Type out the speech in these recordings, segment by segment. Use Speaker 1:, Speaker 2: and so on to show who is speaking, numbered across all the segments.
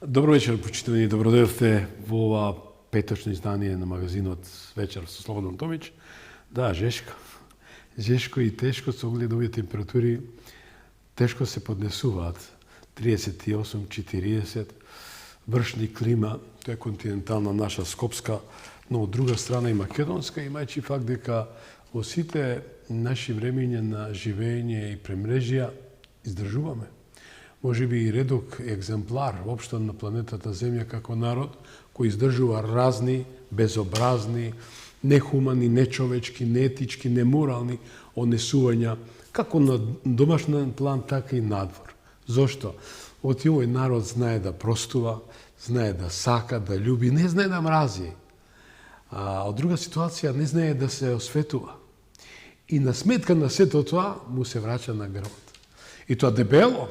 Speaker 1: Добро вечер, почитувани, добродојавте во ова петочно издание на магазинот Вечер со Слободан Томич. Да, жешко. Жешко и тешко со оглед овие температури, тешко се поднесуваат. 38-40, вршни клима, тоа е континентална наша скопска, но од друга страна и македонска, имајќи факт дека во сите наши времења на живење и премрежија издржуваме. Може би и редок екземплар воопшто на планетата Земја како народ кој издржува разни, безобразни, нехумани, нечовечки, неетички, неморални однесувања како на домашен план, така и надвор. Зошто? Од овој народ знае да простува, знае да сака, да љуби, не знае да мрази. А од друга ситуација не знае да се осветува. И на сметка на сето тоа му се враќа на гробот. И тоа дебело,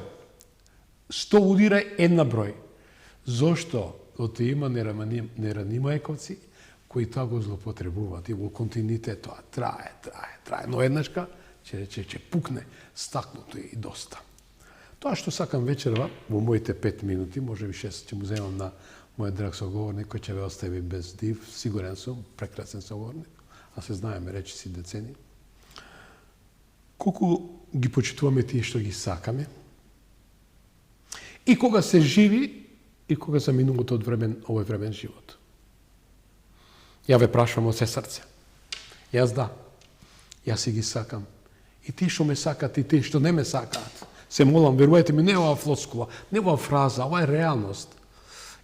Speaker 1: 100 удира една број. Зошто? Оти има неранимајковци кои тоа го злоупотребуваат и во континуитет тоа трае. Но еднашка ќе пукне стакното и доста. Тоа што сакам вечерва, во моите 5 минути, може би 6 ќе му земам на мојот драг соговорник, кој ќе ве остави без див, сигурен сум, прекрасен соговорник, а се знаеме речиси децени. Колку ги почитуваме тие што ги сакаме, и кога се живи, и кога за минулото од овој времен живот. Ја ве прашувам од се срце. Јас да. Јас си ги сакам. И тие што ме сакат, и тие што не ме сакаат. Се молам, верувајте ми, не ова флоскула, не ова фраза, ова е реалност.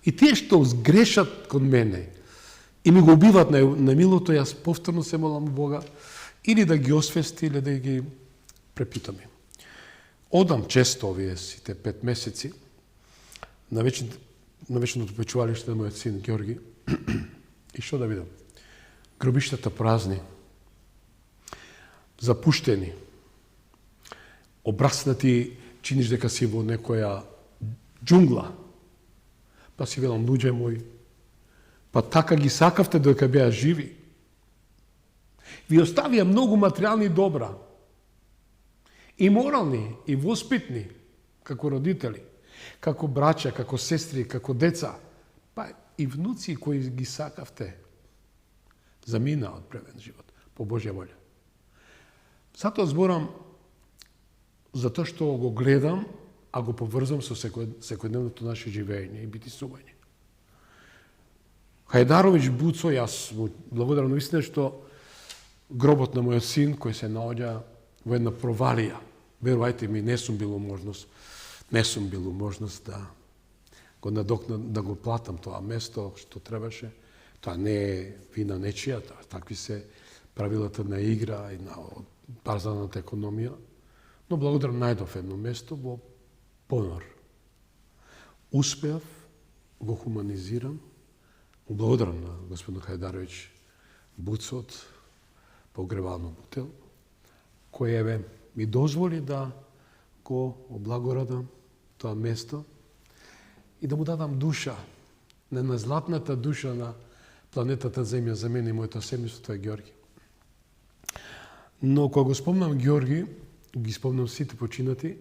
Speaker 1: И тие што сгрешат кон мене и ми го убиват на милото, јас повторно се молам Бога, или да ги освести, или да ги препитаме. Одам често овие сите 5 месеци на вечното почувалиште на мојот син Георги и што да видам? Гробиштата празни, запуштени, обраснати, чиниш дека си во некоја џунгла. Па си велам, луѓе мои, па така ги сакавте додека беа живи. Ви оставија многу материјални добра, и морални, и воспитни, како родители, како браќа, како сестри, како деца, па и внуци кои ги сакавте, замина од превен живот, по Божја волја. Затоа зборам, затоа што го гледам, а го поврзам со секојдневното наше живење и битисување. Хајдаровиќ Буцо, јас му благодарам наистина што гробот на мојот син, кој се наоѓа во една провалија. Верувајте ми, не сум бил можност да го платам тоа место што требаше. Тоа не е вина нечија, такви се правилата на игра и на пазарната економија. Но благодарам најдов едно место во понор. Успеав, го хуманизирам, благодарам на господин Хајдаровиќ Буцо од погребално бутел, кој ми дозволи да го облагородам тоа место и да му дадам душа, на златната душа на планетата Земја за мене и моето семејство, тоа е Георги. Но кога го спомнам Георги, ги спомнам сите починати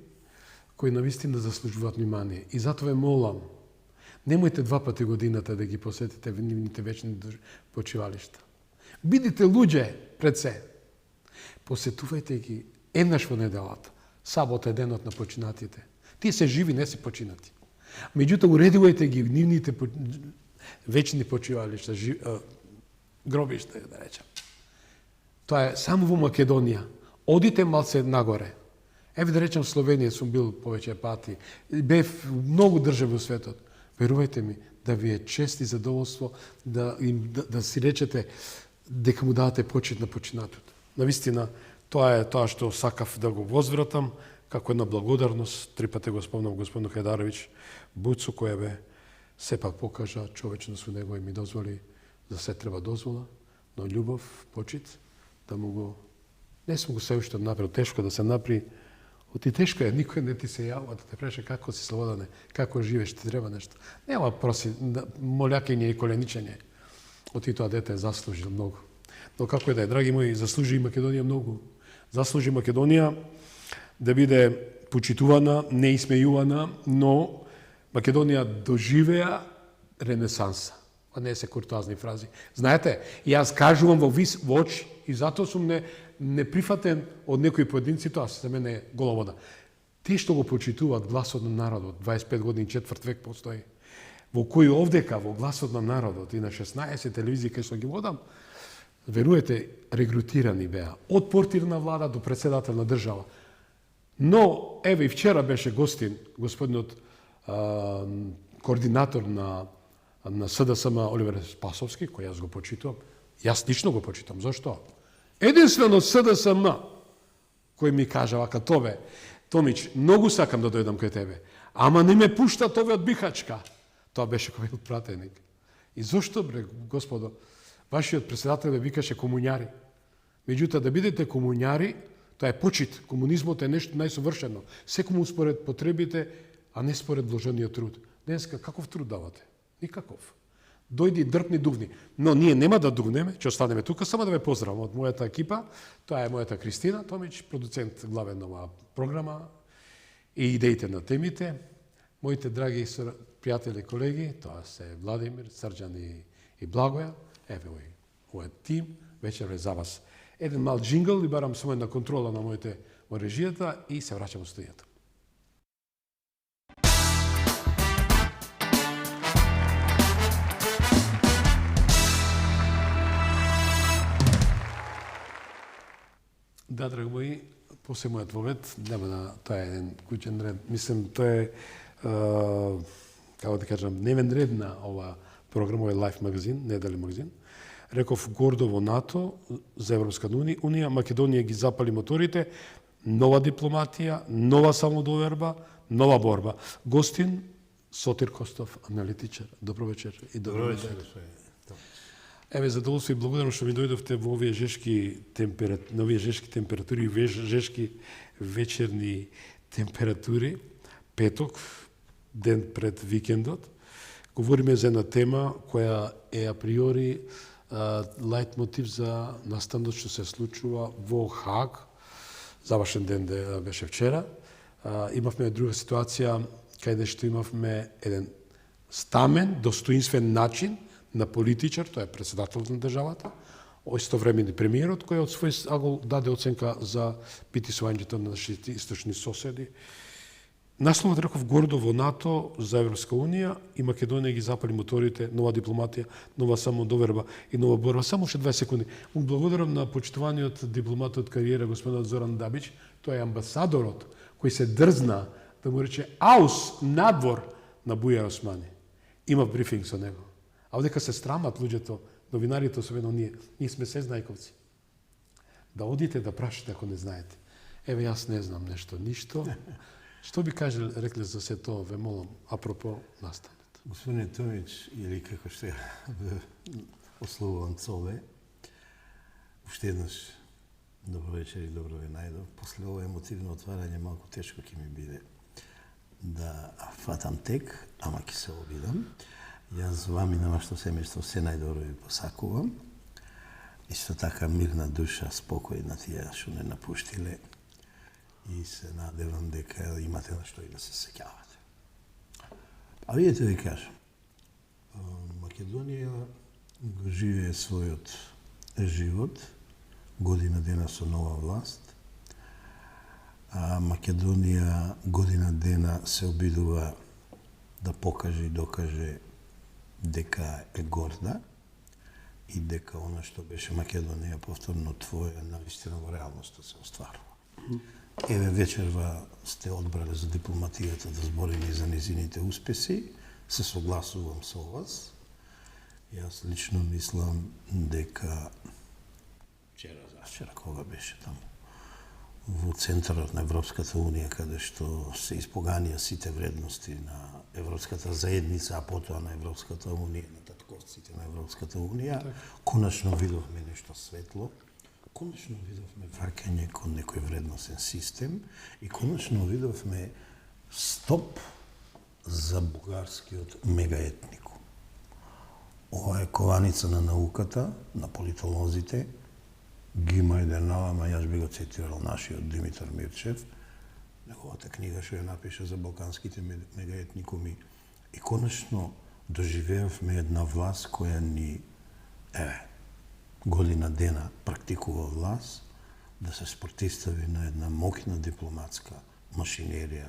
Speaker 1: кои навистина заслужуваат внимание. И затоа ве молам, немојте 2 пати годината да ги посетите нивните вечни почивалишта. Бидите луѓе пред се. Посетувајте ги еднаш во неделата. Сабота е денот на починатите. Тие се живи, не се починати. Меѓутоа, уредувајте ги нивните вечни почивалишта, гробишта, да речем. Тоа е само во Македонија. Одите малце нагоре. Еве да речем Словенија сум бил повеќе пати. Бев многу држави во светот. Верувајте ми, да ви е чест и задоволство да си речете дека му давате почит на починатото. Навистина, тоа е тоа што сакав да го возвратам, како една благодарност. 3 пати го спомнам господин Хајдаровиќ Буцо, која сепак покажа човечност во него и ми дозволи, за се треба дозвола, но љубов, почит, да му го... Не сум го се уште направил, тешко да се напри. Оти тешко е, никој не ти се јавува да те преше како си Слободане, како живееш, ти треба нешто. Нема проси, молјакење и коленичење. Оти тоа дете заслужил многу. Но како е да е, драги мои, заслужи Македонија многу. Заслужи Македонија да биде почитувана, не исмејувана, но Македонија доживеа ренесанса. А не се куртуазни фрази. Знаете, јас кажувам во очи и затоа сум неприфатен од некои поединци, тоа за мене е гола вода. Тие што го почитуваат гласот на народот, 25 години, 4 век постои, во кој овдека, во гласот на народот и на 16 телевизии кај што ги водам, веруете, регрутирани беа. Од портир на влада до председател на држава. Но, еве и вчера беше гостин, господинот координатор на СДСМ Оливер Спасовски, кој јас го почитувам. Јас лично го почитам. Зошто? Единствено СДСМ, кој ми кажа вака, Томич, многу сакам да дојдам кај тебе, ама не ме пушта ове од Бихачка. Тоа беше кој бил пратеник. И зошто, бре, господо, вашиот председател ве викаше комуњари. Меѓутоа, да бидете комуњари, тоа е почит. Комунизмот е нешто најсовршено. Секому според потребите, а не според вложениот труд. Денеска, каков труд давате? Никаков. Дојди, дрпни, дувни. Но ние нема да дувнеме, ќе останеме тука, само да ве поздравам од мојата екипа. Тоа е мојата Кристина Томич, продуцент главен на оваа програма и идеите на темите. Моите драги пријатели и колеги, тоа се Владимир, Срđan и Благоја. Еве овој тим, вечер е за вас. Еден мал джингл и барам само една контрола на моите во режијата и се враќам во студијата. Да, драги мои, после мојот вовед, нема да, тоа е еден куќен ред. Мислам, тоа е, како да кажам, дневен ред на ова програма, овој лайф магазин, неделен магазин. Реков гордо во НАТО за Европска унија, Македонија ги запали моторите, нова дипломатија, нова самодоверба, нова борба. Гостин Сотир Костов, аналитичар. Добро вечер и добро вечер. Еве, задоволство и благодарам што ми дојдовте во овие жешки температури и жешки вечерни температури. Петок, ден пред викендот. Говориме за една тема која е априори лајт мотив за настанот што се случува во Хаг. Завршен ден беше вчера. Имавме друга ситуација каде што имавме еден стамен, достоинствен начин на политичар, тоа е председателот на државата, истовремено премиерот, кој од свој агол даде оценка за притисувањето на нашите источни соседи. Насловот реков гордо во НАТО за Европска унија и Македонија ги запали моторите, нова дипломатија, нова самодоверба и нова борба. Само уште 20 секунди. Му благодарам на почитуваниот дипломат од кариера господинот Зоран Дабич, тој е амбасадорот кој се дрзна да му рече аус надвор на Бујар Османи. Има брифинг со него. А одека се страмат луѓето, новинарите, особено ние сме се знајковци. Да одите да прашате ако не знаете. Еве, јас не знам нешто, ништо. Што би рекле за се тоа, ве молам, апропо настанот?
Speaker 2: Господине Томич, или како што ја ословувам Цове, уште еднаш добро вечер и добро ве најдов. После ова емотивно отварање малку тешко ќе ми биде да фатам тек, ама ќе се обидам. Јас вам и на вашето семејство се најдобро ви посакувам. Исто така мирна душа, спокој на тие што не напуштиле и се надевам дека имате на што и да се сеќавате. А видите ви кажам, Македонија го живее својот живот, година дена со нова власт, а Македонија година дена се обидува да покаже и докаже дека е горда и дека она што беше Македонија повторно твоја навистина во реалноста се остварува. Еве вечерва сте одбрале за дипломатијата да збориме за низините успеси, се согласувам со вас. Јас лично мислам дека вчера кога беше таму во центарот на Европската унија, каде што се испоганија сите вредности на Европската заедница, а потоа на Европската унија, на татковците на Европската унија, конечно видовме нешто светло, конечно видовме враќање кон некој вредносен систем и конечно видовме стоп за бугарскиот мегаетнику. Ова е кованица на науката, на политолозите, ги има еден налама, јас би го цитирал нашиот Димитар Мирчев, неговата книга што ја напише за балканските мегаетникуми, И конечно доживеавме една власт која ни, година дена практикува власт, да се спротистави на една моќна дипломатска машинерија,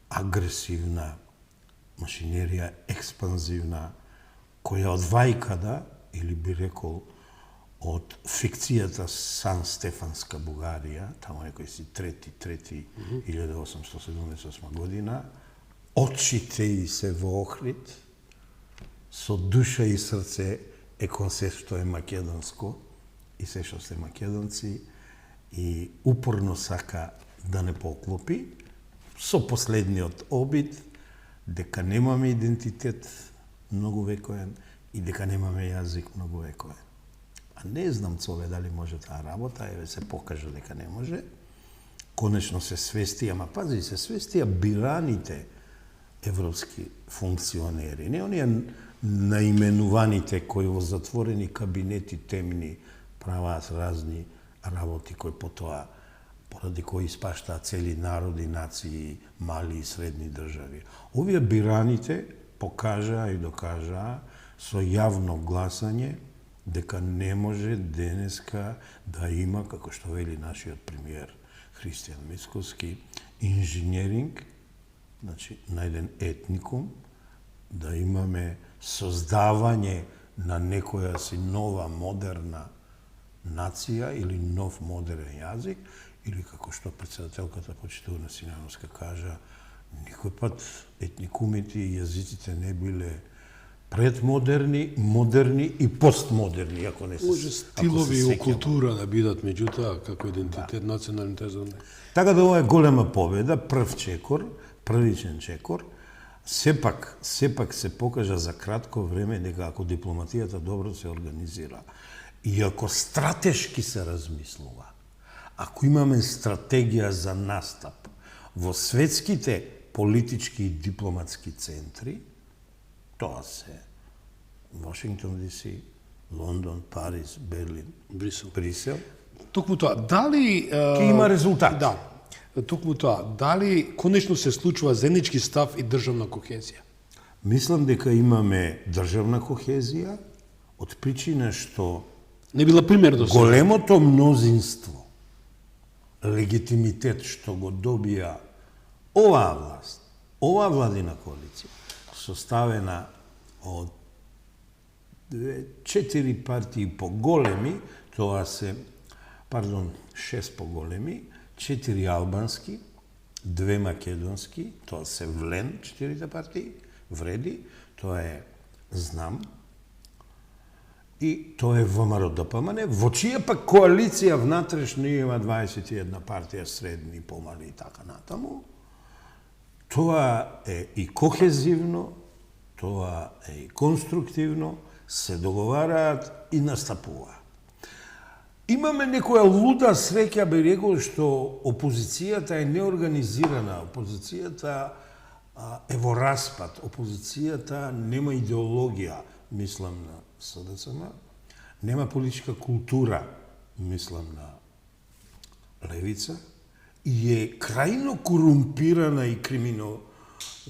Speaker 2: агресивна машинерија, експанзивна, која од вајкада, или би рекол, од фикцијата Сан Стефанска Бугарија, тамо некој си 1878 година, очите и се во Охрид, со душа и срце е кон се што е македонско и се што се македонци, и упорно сака да не поклопи, со последниот обид дека немаме идентитет многу вековен и дека немаме јазик многу вековен. А не знам, Цоле, дали може таа работа, еве се покажа дека не може. Конечно се свести, ама пази, се свестија бираните европски функционери, не оние наименуваните кои во затворени кабинети темни праваат разни работи кои потоа поради кои испаштаат цели народи, нации, мали и средни држави. Овие бираните покажаа и докажаа со јавно гласање дека не може денеска да има, како што вели нашиот премиер Христијан Мицкоски, инженеринг, значи на еден етникум, да имаме создавање на некоја си нова модерна нација или нов модерен јазик, или како што председателката почитувана Симеоновска кажа, никој пат етникумите и јазиците не биле предмодерни, модерни и постмодерни, ако не се
Speaker 1: Може стилови и култура да бидат меѓутоа како идентитет националните зони.
Speaker 2: Така да ова е голема победа, прв чекор, првичен чекор. Сепак се покажа за кратко време дека ако дипломатијата добро се организира и ако стратешки се размислува, ако имаме стратегија за настап во светските политички и дипломатски центри, тоа се Вашингтон ДС, Лондон, Париз, Берлин, Брисел.
Speaker 1: Токму тоа, дали
Speaker 2: ќе има резултат?
Speaker 1: Да. Токму тоа, дали конечно се случува заеднички став и државна кохезија?
Speaker 2: Мислам дека имаме државна кохезија од причина што
Speaker 1: Не била пример до сега.
Speaker 2: големото мнозинство легитимитет што го добија оваа власт, оваа владина коалиција, составена од 4 партии поголеми, тоа се, 6 поголеми, 4 албански, 2 македонски, тоа се ВЛЕН, 4 партии, вреди, тоа е ЗНАМ, и тоа е ВМРО-ДПМН, во чија пак коалиција внатрешно има 21 партија, средни, помали и така натаму. Тоа е и кохезивно, тоа е и конструктивно, се договараат и настапуваат. Имаме некоја луда среќа, би рекол, што опозицијата е неорганизирана, опозицијата е во распад, опозицијата нема идеологија, мислам на СДСМ, нема политичка култура, мислам на левица, и е крајно корумпирана и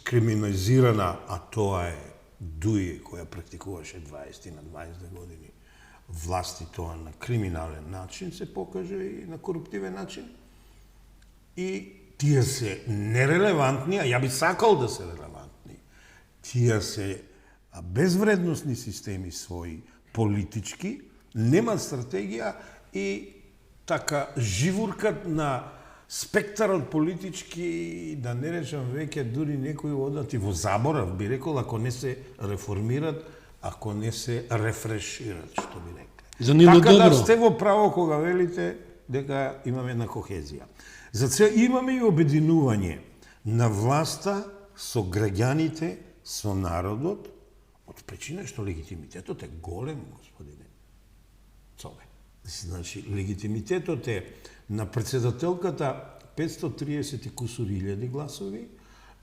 Speaker 2: криминализирана, а тоа е Дуи, која практикуваше 20 на 20 години власти, тоа на криминален начин се покаже и на коруптивен начин. И тие се нерелевантни, а ја би сакал да се релевантни. Тие се безвредносни системи своји, политички, нема стратегија и така живуркат на спектарот политички, да не речам веќе дури некои одати во заборав, би рекол, ако не се реформират, ако не се рефрешират, што би рекле.
Speaker 1: За нивно
Speaker 2: така
Speaker 1: добро.
Speaker 2: Да сте во право кога велите дека имаме една кохезија. Зацел имаме и обединување на власта со граѓаните, со народот, од причина што легитимитетот е голем, господине Цоле. Значи, легитимитетот е на председателката 530 кусури илјади гласови,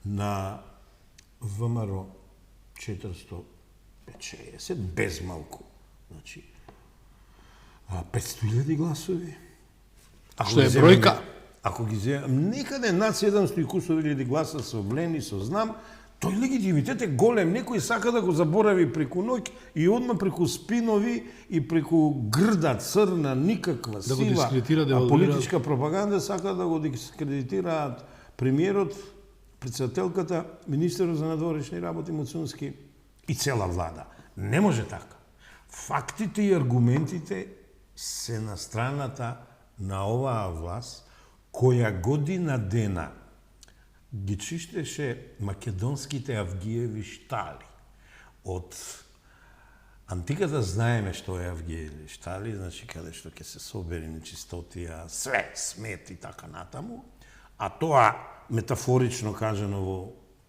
Speaker 2: на ВМРО 450, без малку. Значи, 500.000 гласови.
Speaker 1: Што е бројка?
Speaker 2: Ако ги земеме, некаде над 700 кусови илјади гласа со ВЛЕН и со ЗНАМ, Тој легитимитет е голем. Некој сака да го заборави преку ноќ и одма преку спинови и преку грда, црна, никаква,
Speaker 1: Да го
Speaker 2: сива,
Speaker 1: дискредитира,
Speaker 2: а
Speaker 1: девалвира.
Speaker 2: политичка пропаганда сака да го дискредитираат премиерот, председателката, министерот за надворешни работи Муцунски и цела влада. Не може така. Фактите и аргументите се на страната на оваа власт, која година дена ги чиштеше македонските Авгиеви штали. Од антиката знаеме што е Авгиеви штали, значи каде што ќе се собери нечистотија, све, смет и така натаму, а тоа метафорично кажано во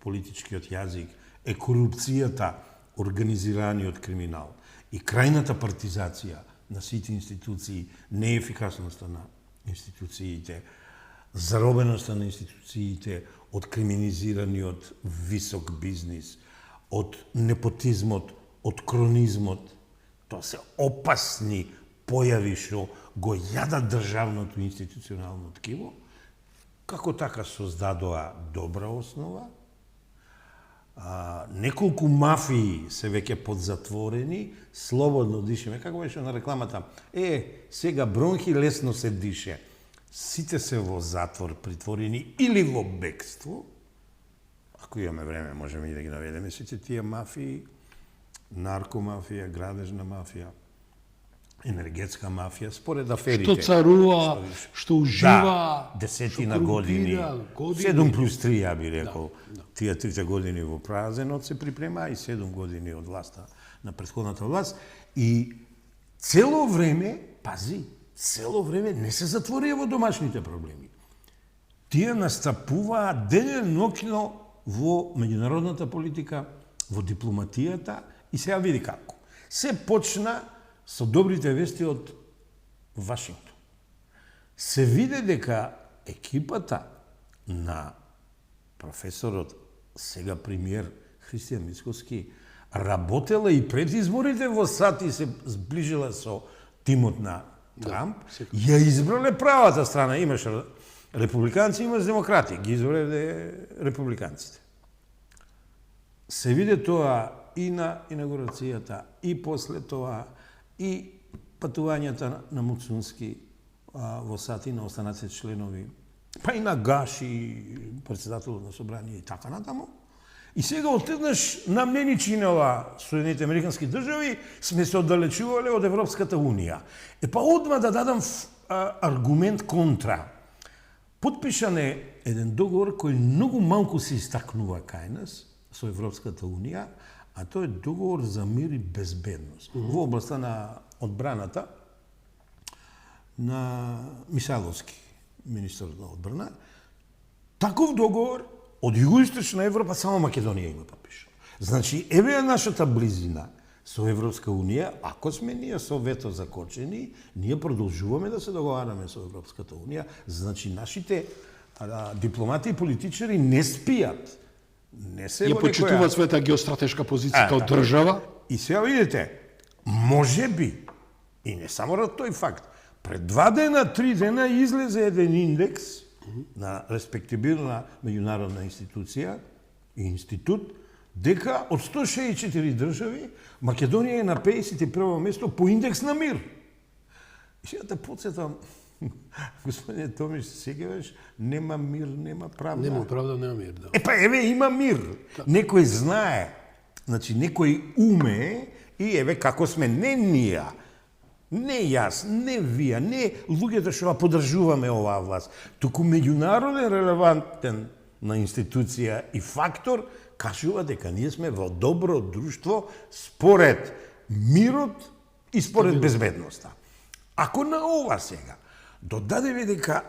Speaker 2: политичкиот јазик е корупцијата, организираниот криминал и крајната партизација на сите институции, неефикасноста на институциите, заробеноста на институциите од криминизираниот висок бизнис, од непотизмот, од кронизмот. Тоа се опасни појави што го јадат државното институционално ткиво, како така создадоа добра основа. Неколку мафии се веќе подзатворени, слободно дишеме. Како беше на рекламата? Сега бронхи лесно се дише. Сите се во затвор притворени или во бегство. Ако имаме време, можеме и да ги наведеме сите тие мафии, наркомафија, градежна мафија, енергетска мафија, според аферите.
Speaker 1: Што царува, што ужива,
Speaker 2: десетина години. 7 плюс 3, ја би рекол. Тие 3 години во празенот се припрема и 7 години од власта на претходната власт. И цело време, пази, цело време не се затворија во домашните проблеми. Тие настапуваат дененоќно во меѓународната политика, во дипломатијата и сега види како. Се почна со добрите вести од Вашингтон. Се види дека екипата на професорот, сега премиер Христијан Мицкоски, работела и пред изборите во САД и се зближила со тимот на Трамп, ја избрале правата страна. Имаше републиканци, имаше демократи. Ги избрале републиканците. Се види тоа и на инаугурацијата, и после тоа, и патувањата на Муцунски во САД и на останатите членови, па и на Гаши, председателот на собрание и така натаму. И сега отеднаш нам не ни чинела Соединените Американски држави, сме се оддалечувале од Европската Унија. Па одма да дадам аргумент контра. Подпишан е еден договор кој многу малку се истакнува кај нас со Европската Унија, а тоа е договор за мир и безбедност во областта на одбраната на Мисаловски, министер на одбрана. Таков договор од југоисточна Европа само Македонија има подпишан. Значи, еве е нашата близина со Европска Унија, ако сме ние со вето закочени, ние продолжуваме да се договараме со Европската Унија, значи нашите дипломати и политичари не спијат. Не се
Speaker 1: ја почитуваат својата геостратешка позиција како држава.
Speaker 2: И сега видите, може би, и не само ради тој факт, пред 2 дена, 3 дена излезе еден индекс на респектибилна меѓународна институција и институт, дека од 164 држави, Македонија е на 51 место по индекс на мир. И сега те подсетам, господине Томиш, сегаш, нема мир, нема правда.
Speaker 1: Нема правда, нема мир, да.
Speaker 2: Еве има мир. Некој знае, значи некој умее и еве како сме, не ние, не јас, не вие, не луѓето што ја поддржуваме оваа власт, туку меѓународен релевантен на институција и фактор кажува дека ние сме во добро друштво според мирот и според безбедноста. Ако на ова сега додадеме дека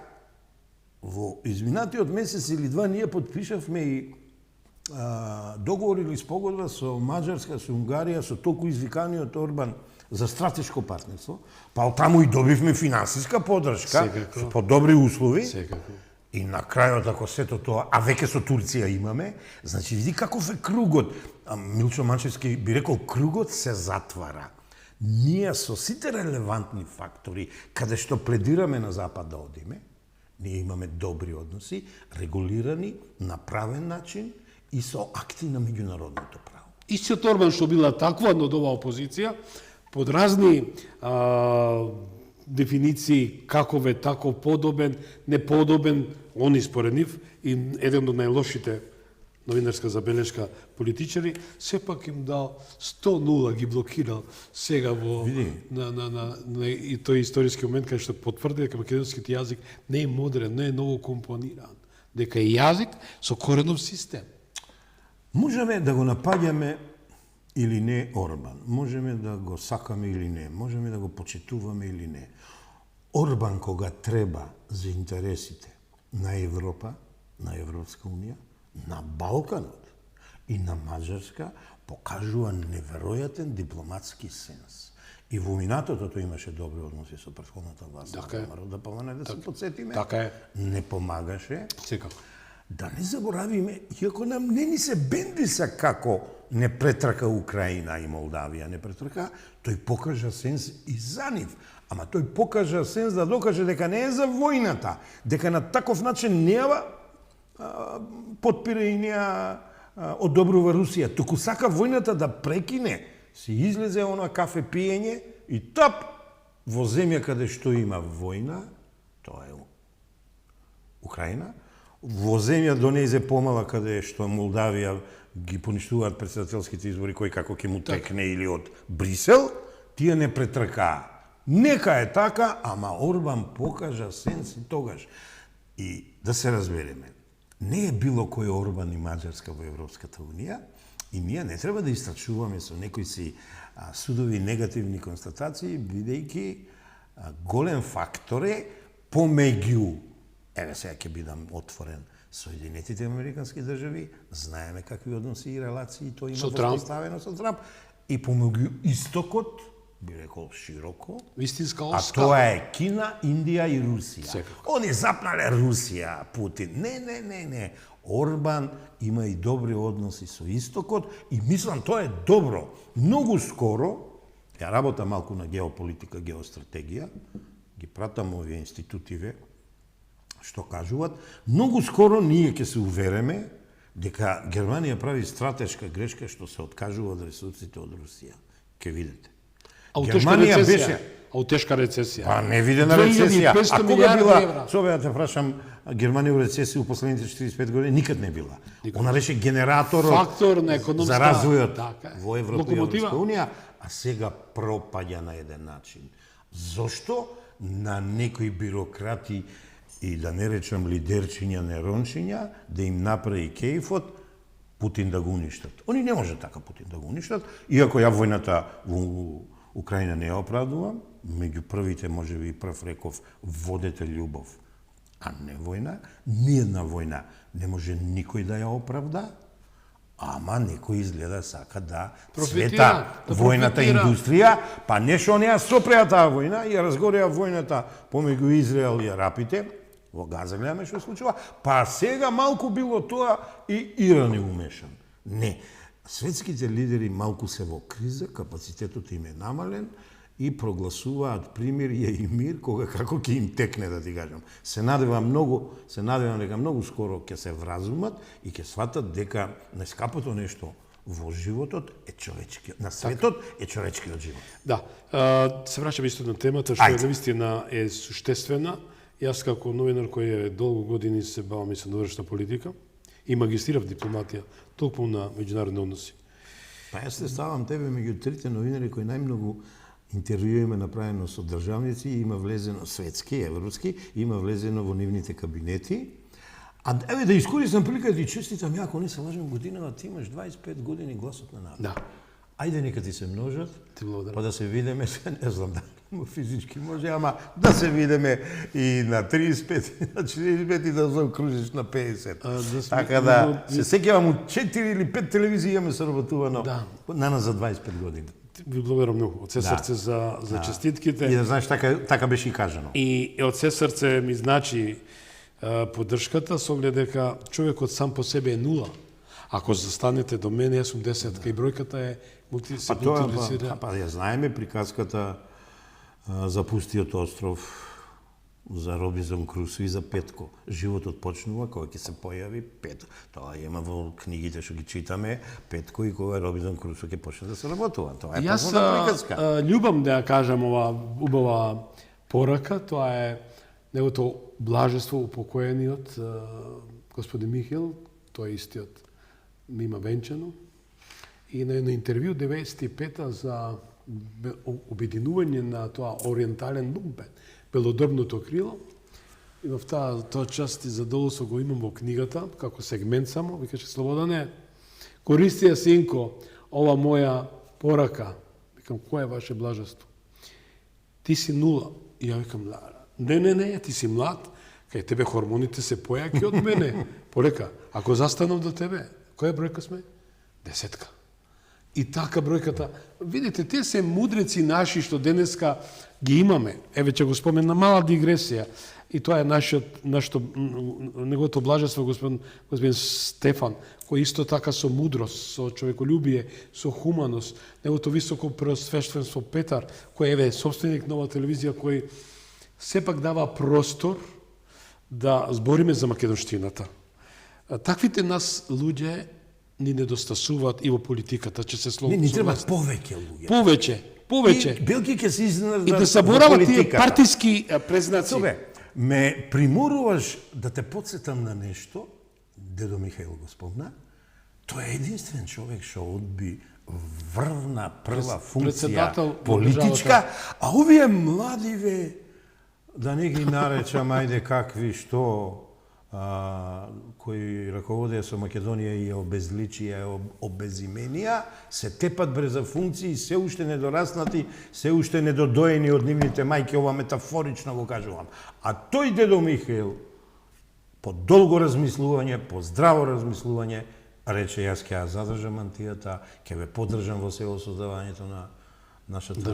Speaker 2: во изминатиот месец или два ние подпишавме и договор или спогодба со Маđарска, со Унгарија, со толку извиканиот Орбан за стратешко партнерство, па таму и добивме финансиска поддршка, со подобри услови.
Speaker 1: Секако.
Speaker 2: И на крајот, ако сето тоа, а веќе со Турција имаме, значи види каков е кругот. Милчо Манчевски би рекол, кругот се затвара. Ние со сите релевантни фактори, каде што пледираме на Запад да одиме, ние имаме добри односи, регулирани, на правен начин и со акти на меѓународното право.
Speaker 1: Истиот Орбан што била таква од оваа опозиција, под разни дефиниции каков е таков подобен, неподобен, они според нив, и еден од најлошите новинарска забелешка политичари, сепак им дал 100-0, ги блокирал сега во и тој историски момент кај што потврди дека македонскиот јазик не е модерен, не е ново компониран, дека е јазик со коренов систем.
Speaker 2: Можеме да го напаѓаме или не Орбан, можеме да го сакаме или не, можеме да го почитуваме или не. Орбан кога треба за интересите на Европа, на Европска унија, на Балканот и на Маđarска покажува неверојатен дипломатски сенс. И во минатото тој имаше добри односи со претходната власт.
Speaker 1: Така е.
Speaker 2: Да помане да се подсетиме.
Speaker 1: Така е.
Speaker 2: Не помагаше.
Speaker 1: Секако.
Speaker 2: Да не заборавиме, иако нам не ни се бендиса како не претрка Украина и Молдавија, не претрка, тој покажа сенс и за нив. Ама тој покажа сенс да докаже дека не е за војната, дека на таков начин не подпира и не одобрува Русија, туку сака војната да прекине. Си излезе она кафе пиење и тап во земја каде што има војна, тоа е Украина, во земја до нејзе помала каде што Молдавија ги поништуваат претседателските избори кој како ќе му текне или од Брисел, тие не претркаа. Нека е така, ама Орбан покажа сенс и тогаш. И да се разбереме, не е било кој Орбан и Маđarска во Европската унија и ние не треба да истрачуваме со некои си судови негативни констатации, бидејќи голем фактор е помеѓу, еве сега ќе бидам отворен, Соединетите Американски држави, знаеме какви односи и релации тој има поставено со Трамп, и помеѓу Истокот, би рекол широко,
Speaker 1: Вистинска
Speaker 2: а
Speaker 1: оска.
Speaker 2: тоа е Кина, Индија и Русија.
Speaker 1: Секако.
Speaker 2: Они запнале Русија, Путин. Не. Орбан има и добри односи со Истокот и мислам тоа е добро. Многу скоро, ја работам малку на геополитика, геостратегија, ги пратам овие институтиве, што кажуваат, многу скоро ние ќе се увереме дека Германија прави стратешка грешка што се откажува од ресурсите од Русија. Ке видите.
Speaker 1: А у тешка рецесија.
Speaker 2: Па не видена рецесија. А кога била,
Speaker 1: евра.
Speaker 2: Собе да те прашам, Германија у рецесија у последните 45 години никад не била. Она беше генераторот
Speaker 1: Фактор на економска
Speaker 2: за развојот
Speaker 1: така,
Speaker 2: во Европа и
Speaker 1: локомотива.
Speaker 2: Европска унија, а сега пропаѓа на еден начин. Зошто? На некои бюрократи и да не речам лидерчиња, нерончиња, да им направи кејфот Путин да го уништат. Они не може така Путин да го уништат, иако ја војната во Украина не ја оправдувам, меѓу првите можеби и прв реков водете љубов, а не војна. Ниедна војна не може никој да ја оправда, ама некој изгледа сака да света војната индустрија, па нешто не ја сопреа таа војна, ја разгореа војната помеѓу Израел и арапите, во Газа гледаме што случува, па сега малку било тоа и Иран е умешан. Не, светските лидери малку се во криза, капацитетот им е намален и прогласуваат примирие и мир кога како ќе им текне, да ти кажам. Се надевам дека многу скоро ќе се вразумат и ќе сватат дека најскапото нешто во животот е човечкиот, на светот е човечкиот живот.
Speaker 1: Да, се враќам исто на темата што е навистина е суштествена. Јас како новинар кој е долго години се бавам и со довршна политика и магистрирав дипломатија, толку на меѓународни односи.
Speaker 2: Па јас се ставам тебе меѓу трите новинари кои најмногу интервјуи има направено со државници, има влезено светски, европски, има влезено во нивните кабинети. А еве да искористам прилика да ти честитам, ја ако не се лажам годинава, ти имаш 25 години гласот на народ.
Speaker 1: Да.
Speaker 2: Ајде нека ти се множат,
Speaker 1: па
Speaker 2: да се видиме, не знам да физички може, ама да се видиме и на 35, и на 45 и да заокружиш на 50. Така да, се сеќавам у 4 или 5 телевизии имаме соработувано на нас за 25 години.
Speaker 1: Ви благодарам многу, од се срце за честитките.
Speaker 2: И да знаеш, така беше и кажано.
Speaker 1: И од се срце ми значи поддршката, со оглед дека човекот сам по себе е нула. Ако застанете до мене, јас сум 10, и бројката е мултиплицира.
Speaker 2: Па ја знаеме приказката за пустиот остров, за Робинзон Крусо и за Петко. Животот почнува кога ќе се појави Петко. Тоа има во книгите што ги читаме, Петко и кога Робинзон Крусо ќе почне да се работува. Тоа е
Speaker 1: Јас
Speaker 2: позната приказка.
Speaker 1: љубам да ја кажам ова убава порака, тоа е неговото блажество упокоениот господин Михел, тој истиот мима венчано. И на едно интервју 95-та за обединување на тоа ориентален лумпен, белодробното крило, и в тоа част и задолжство го имам во книгата, како сегмент само, викаше Слободане, користи ја синко, ова моја порака. Викам, кој е ваше блажество? Ти си нула. И ја викам, не, ти си млад, кај тебе хормоните се појаки од мене. Порека, ако застанам до тебе, која бројка сме? 10. И така бројката, видите, те се мудреци наши што денеска ги имаме. Еве ќе го спомена мала дигресија. И тоа е нашето неговото блажество господин Стефан, кој исто така со мудрост, со човеколюбие, со хуманост, неговото високо просвештенство Петар, кој еве собственик нова телевизија, кој сепак дава простор да збориме за македонштината. Таквите нас луѓе ни недостасуваат и во политиката, че се слободно.
Speaker 2: Не треба повеќе луѓе.
Speaker 1: Повеќе.
Speaker 2: И Белки ќе се изненада.
Speaker 1: И да заборават тие партиски признаци.
Speaker 2: Собе, ме приморуваш да те подсетам на нешто, дедо Михаил го спомна, тој е единствен човек што одби врвна прва функција политичка, а овие младиве, да не ги наречам, ајде какви што, кои раководеа со Македонија и ја обезличија, ја обезименија, се тепат брза функции, се уште недораснати, се уште недодоени од нивните мајки, ова метафорично го кажувам. А тој дедо Михаил, по долго размислување, по здраво размислување, рече, јас ќе ја задржам мантијата, ќе ве поддржам во сео создавањето на нашата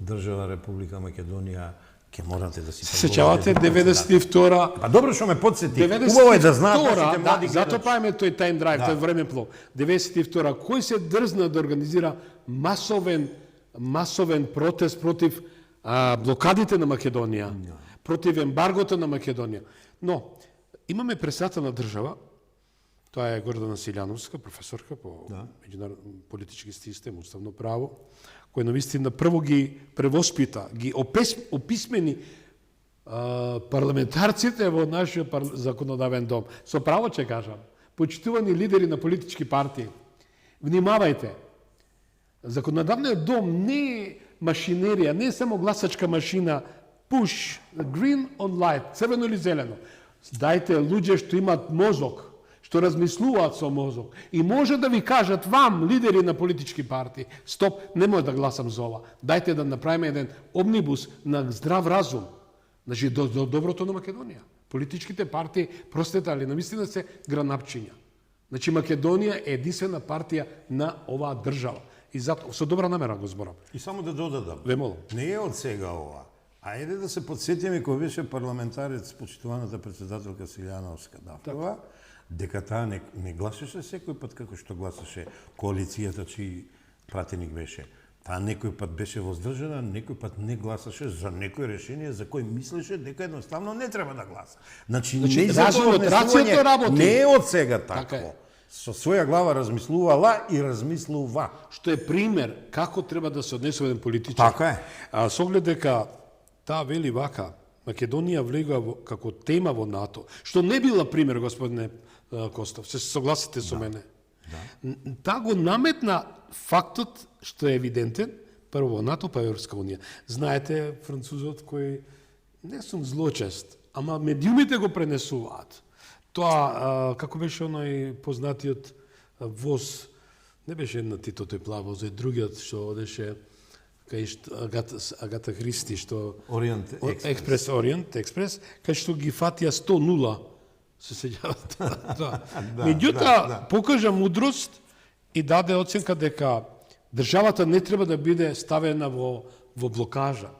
Speaker 2: држава Република Македонија, ќе морате да си
Speaker 1: сеќавате 92-та.
Speaker 2: Па добро што ме подсети. Убаво е да знаат нашите млади гледачи.
Speaker 1: Зато правиме тој тайм драйв, тој времеплов. 92-та, кој се дрзна да организира масовен протест против блокадите на Македонија, против ембаргото на Македонија. Но имаме председател на држава, тоа е Гордана Силјановска, професорка по меѓународен политички систем, уставно право, кој навистина прво ги превоспита, ги описмени парламентарците во нашиот законодавен дом. Со право ќе кажам, почитувани лидери на политички партии, внимавајте, законодавниот дом не е машинерија, не е само гласачка машина, push, green on light, црвено или зелено. Дајте луѓе што имаат мозок, што размислуваат со мозок и може да ви кажат вам, лидери на политички партии, стоп, не може да гласам за ова. Дајте да направиме еден омнибус на здрав разум. Значи, до доброто на Македонија. Политичките партии, простете, али навистина се гранапчиња. Значи, Македонија е единствена партија на оваа држава. И зато, со добра намера го зборам.
Speaker 2: И само да додадам.
Speaker 1: Ве молам.
Speaker 2: Не е од сега ова. Ајде да се подсетиме кој беше парламентарец, почитуваната председателка Силјановска Дафова, дека таа не гласаше секој пат како што гласаше коалицијата чиј пратеник беше. Таа некој пат беше воздржана, некој пат не гласаше за некој решение за кој мислеше дека едноставно не треба да гласа. Значи
Speaker 1: рацијата работи.
Speaker 2: Не е од сега такво. Со своја глава размислувала и размислува.
Speaker 1: Што е пример како треба да се однесува еден политичар.
Speaker 2: Така е.
Speaker 1: Со оглед дека таа вели вака, Македонија влегува како тема во НАТО, што не била пример, господине Костов, се согласите со мене. Таа го наметна фактот што е евидентен, прво во НАТО, па Европска унија. Знаете, французот кој не сум злочест, ама медиумите го пренесуваат. Тоа, како беше оној познатиот воз, не беше една Тито тој плав воз, е другиот што одеше кај Агата Христи, што
Speaker 2: Ориент
Speaker 1: Експрес, Ориент Експрес, кај што ги фатија 100-0. Се сеќавате. Меѓутоа, покажа мудрост и даде оценка дека државата не треба да биде ставена во блокажа.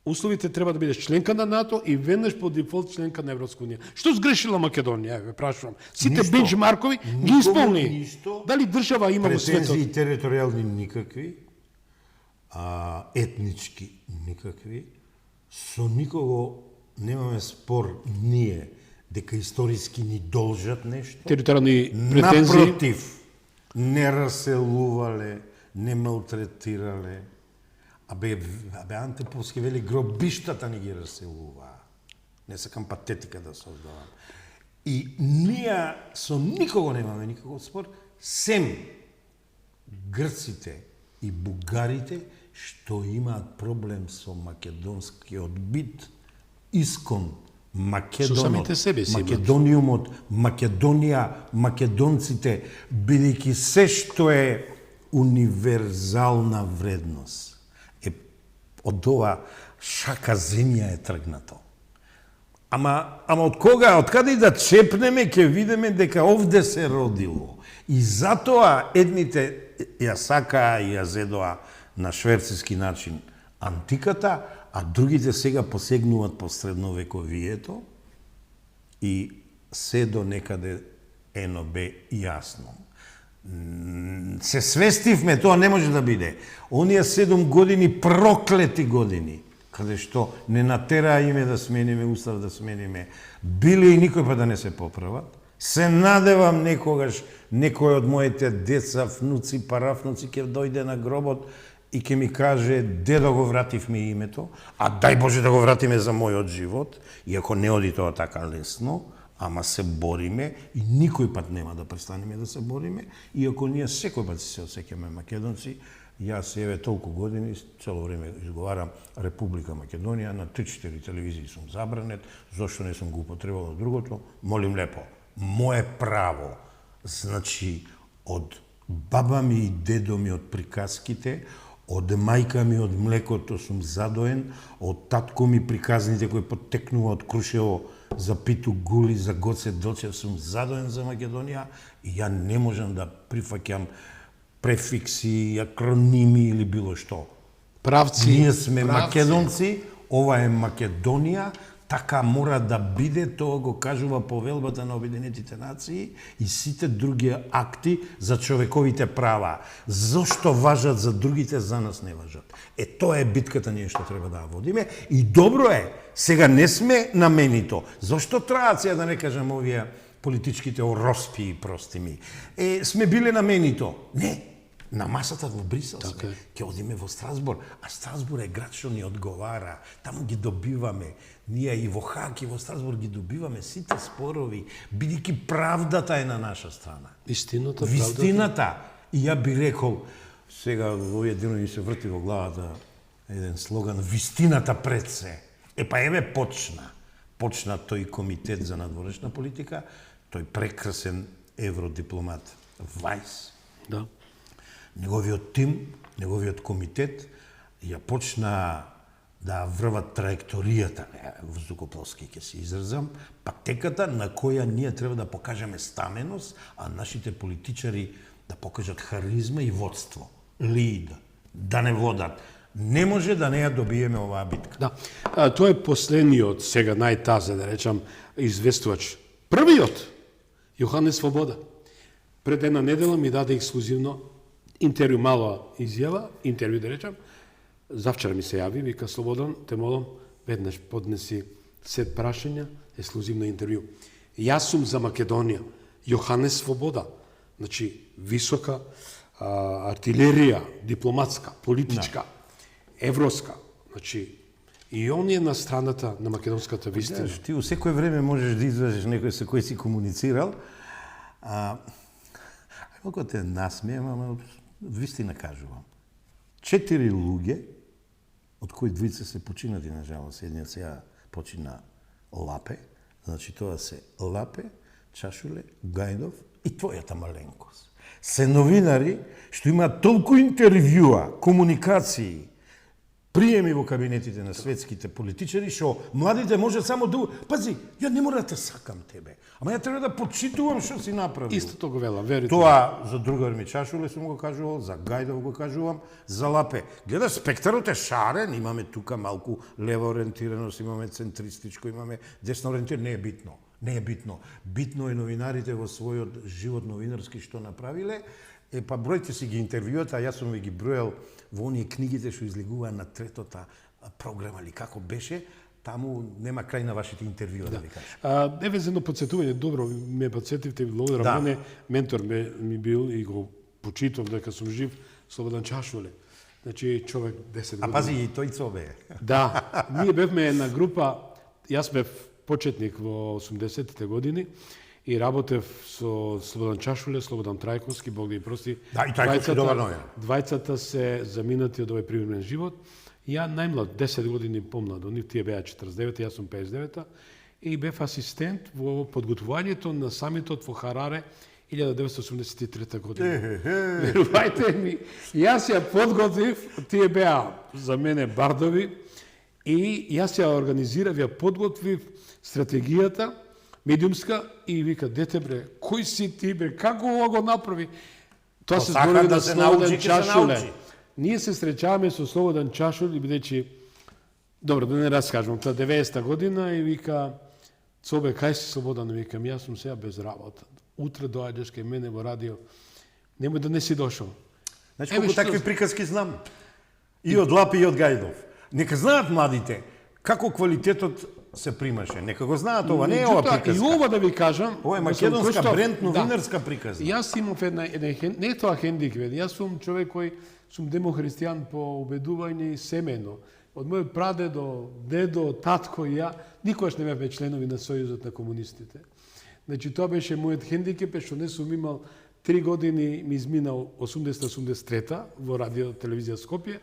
Speaker 1: Условите треба да биде членка на НАТО и веднаш по дефолт членка на Европска унија. Што сгрешила Македонија? Ве прашувам. Сите бенчмаркови ги исполни. Дали држава има во светот?
Speaker 2: Претензии територијални никакви, етнички никакви, со никого немаме спор ние дека историски ни должат нешто.
Speaker 1: Територијални претензии.
Speaker 2: Напротив, не раселувале, не малтретирале. Абе Анте Повски вели, гробиштата ни ги раселуваа. Не сакам патетика да создавам. И ние со никого немаме никаков спор, сем грците и бугарите што имаат проблем со македонскиот бит, искон
Speaker 1: Со самите себе си
Speaker 2: Македониумот, Македонија, македонците, бидејќи се што е универзална вредност, од ова шака земја е тргнато. Ама од кога, од каде и да чепнеме, ќе видиме дека овде се родило. И затоа едните ја сакаа и ја зедоа на шверцерски начин антиката, а другите сега посегнуваат по средновековието и се до некаде ено бе јасно. Се свестивме, тоа не може да биде. Оние 7 години, проклети години, каде што не натераа име да смениме устав, да смениме, биле и никој па да не се поправат. Се надевам некогаш некој од моите деца, внуци, парафнуци ќе дојде на гробот и ќе ми каже дедо го вративме името, а дај Боже да го вратиме за мојот живот, иако не оди тоа така лесно, ама се бориме и никој пат нема да престанеме да се бориме, иако ние секој пат се осеќаме македонци. Јас еве толку години цело време изговарам Република Македонија, на 3-4 телевизии сум забранет, зошто не сум го употребувал другото, молим лепо, мое право. Значи, од баба ми и дедо ми од приказките, од мајка ми од млекото сум задоен, од татко ми приказните кои потекнува од Крушево за Питу Гули, за Гоце Дочев сум задоен за Македонија и ја не можам да прифаќам префикси, акроними или било што.
Speaker 1: Правци.
Speaker 2: Ние сме македонци, ова е Македонија, така мора да биде, тоа го кажува повелбата на Обединетите нации и сите други акти за човековите права. Зошто важат за другите, за нас не важат. Тоа е битката ние што треба да водиме и добро е, сега не сме наменито. Зошто траат сега да не кажам овие политичките ороспи, прости ми. Сме биле наменито. Не, на масата во Брисел сме. Ќе одиме во Страсбург, а Страсбург е град што ни одговара. Таму ги добиваме. Ние и во Хаг и во Страсбург ги добиваме сите спорови, бидејќи правдата е на наша страна.
Speaker 1: Истината,
Speaker 2: вистината. И ја би рекол, сега во овие денови ми се врти во главата еден слоган, вистината пред се. Па еве почна. Почна тој комитет за надворешна политика, тој прекрасен евродипломат Вајс.
Speaker 1: Да.
Speaker 2: Неговиот тим, неговиот комитет ја почна да врват траекторијата, воздухопловски ќе се изразам, патеката на која ние треба да покажеме стаменост, а нашите политичари да покажат харизма и водство, лид, да не водат. Не може да не ја добиеме оваа битка.
Speaker 1: Да. Тоа е последниот, сега најтазе, да речам, известувач. Првиот, Јоханес Свобода. Пред една недела ми даде ексклузивно интервју, мала изјава, интервју да речам. Завчера ми се јави, вика Слободан, те молам, веднаш поднеси сет прашања, ексклузивно интервју. Јас сум за Македонија, Јоханес Свобода. Значи, висока артилерија, дипломатска, политичка, евроска. Значи, и он е на страната на македонската вистина.
Speaker 2: Ти у секој време можеш да изважеш некој со кој си комуницирал. Ако те насмеем, ама вистина кажувам. 4 луѓе, од кои двица се починати, на жалост, едниот сега почина Лапе, значи тоа се Лапе, Чашуле, Гајдов и твојата маленкост. Се новинари што имаат толку интервјуа, комуникации, приеми во кабинетите на светските политичари, што младите можат само да... Пази, ја не мора да те сакам тебе, ама ја треба да почитувам што си направил.
Speaker 1: Истото го велам, верите.
Speaker 2: Тоа за другар ми Чашуле сум го кажувал, за Гајдов го кажувам, за Лапе. Гледа, спектарот е шарен, имаме тука малку лево ориентираност, имаме центристичко, имаме десно ориентирано, не е битно. Не е битно. Битно е новинарите во својот живот новинарски што направиле. Па бројте си ги интервјуата, јас сум ви ги бројал во оние книгите што излегуваа на третата програма, или како беше, таму нема крај на вашите интервјуа, да ви кажам.
Speaker 1: Еве за едно подсетување, добро ме подсетивте, благодарам.
Speaker 2: Да.
Speaker 1: Мене ментор ми бил и го почитувам дека сум жив, Слободан Чашуле. Значи човек 10 години.
Speaker 2: А пази и тој цобе.
Speaker 1: Да, ние бевме една група, јас бев почетник во 80-тите години и работев со Слободан Чашуле, Слободан Трајковски, Бог да ги прости.
Speaker 2: Да, и Трајковски добар новина.
Speaker 1: Двајцата се заминати од овој привремен живот. Ја најмлад, 10 години помлад, нив тие беа 49, јас сум 59 и бев асистент во подготвувањето на самитот во Хараре 1983 година. Верувајте ми, јас ја подготвив, тие беа за мене бардови и јас ја организирав, ја подготвив стратегијата медиумска и вика, дете бре, кој си ти бре, како ова го направи? Тоа се зборови
Speaker 2: да
Speaker 1: на
Speaker 2: се
Speaker 1: Слободан
Speaker 2: научи, ќе се
Speaker 1: Чашуле.
Speaker 2: научи.
Speaker 1: Ние се среќаваме со Слободан Чашуле, бидејќи, добро, да не раскажам, тоа 90-та година и вика, Цобе, кај си Слободан? Викам, јас сум сега без работа. Утре доаѓаш кај мене во радио. Немој да не си дошол.
Speaker 2: Значи, колку такви приказки знам. И од Лапи, и од Гајдов. Нека знаат младите како квалитетот се примаше. Нека го знаат ова, не е ова приказка.
Speaker 1: И ова да ви кажам...
Speaker 2: Ова е македонска бренд новинарска приказка.
Speaker 1: Јас имав не е тоа хендиквет, јас сум човек кој сум демохристијан по убедување и семено. Од мојот прадедо, дедо, татко и ја, никогаш не бевме членови на Сојузот на комунистите. Значи, тоа беше мојот хендикеп, што не сум имал 3 години, ми изминал 80-83 во радио телевизија Скопје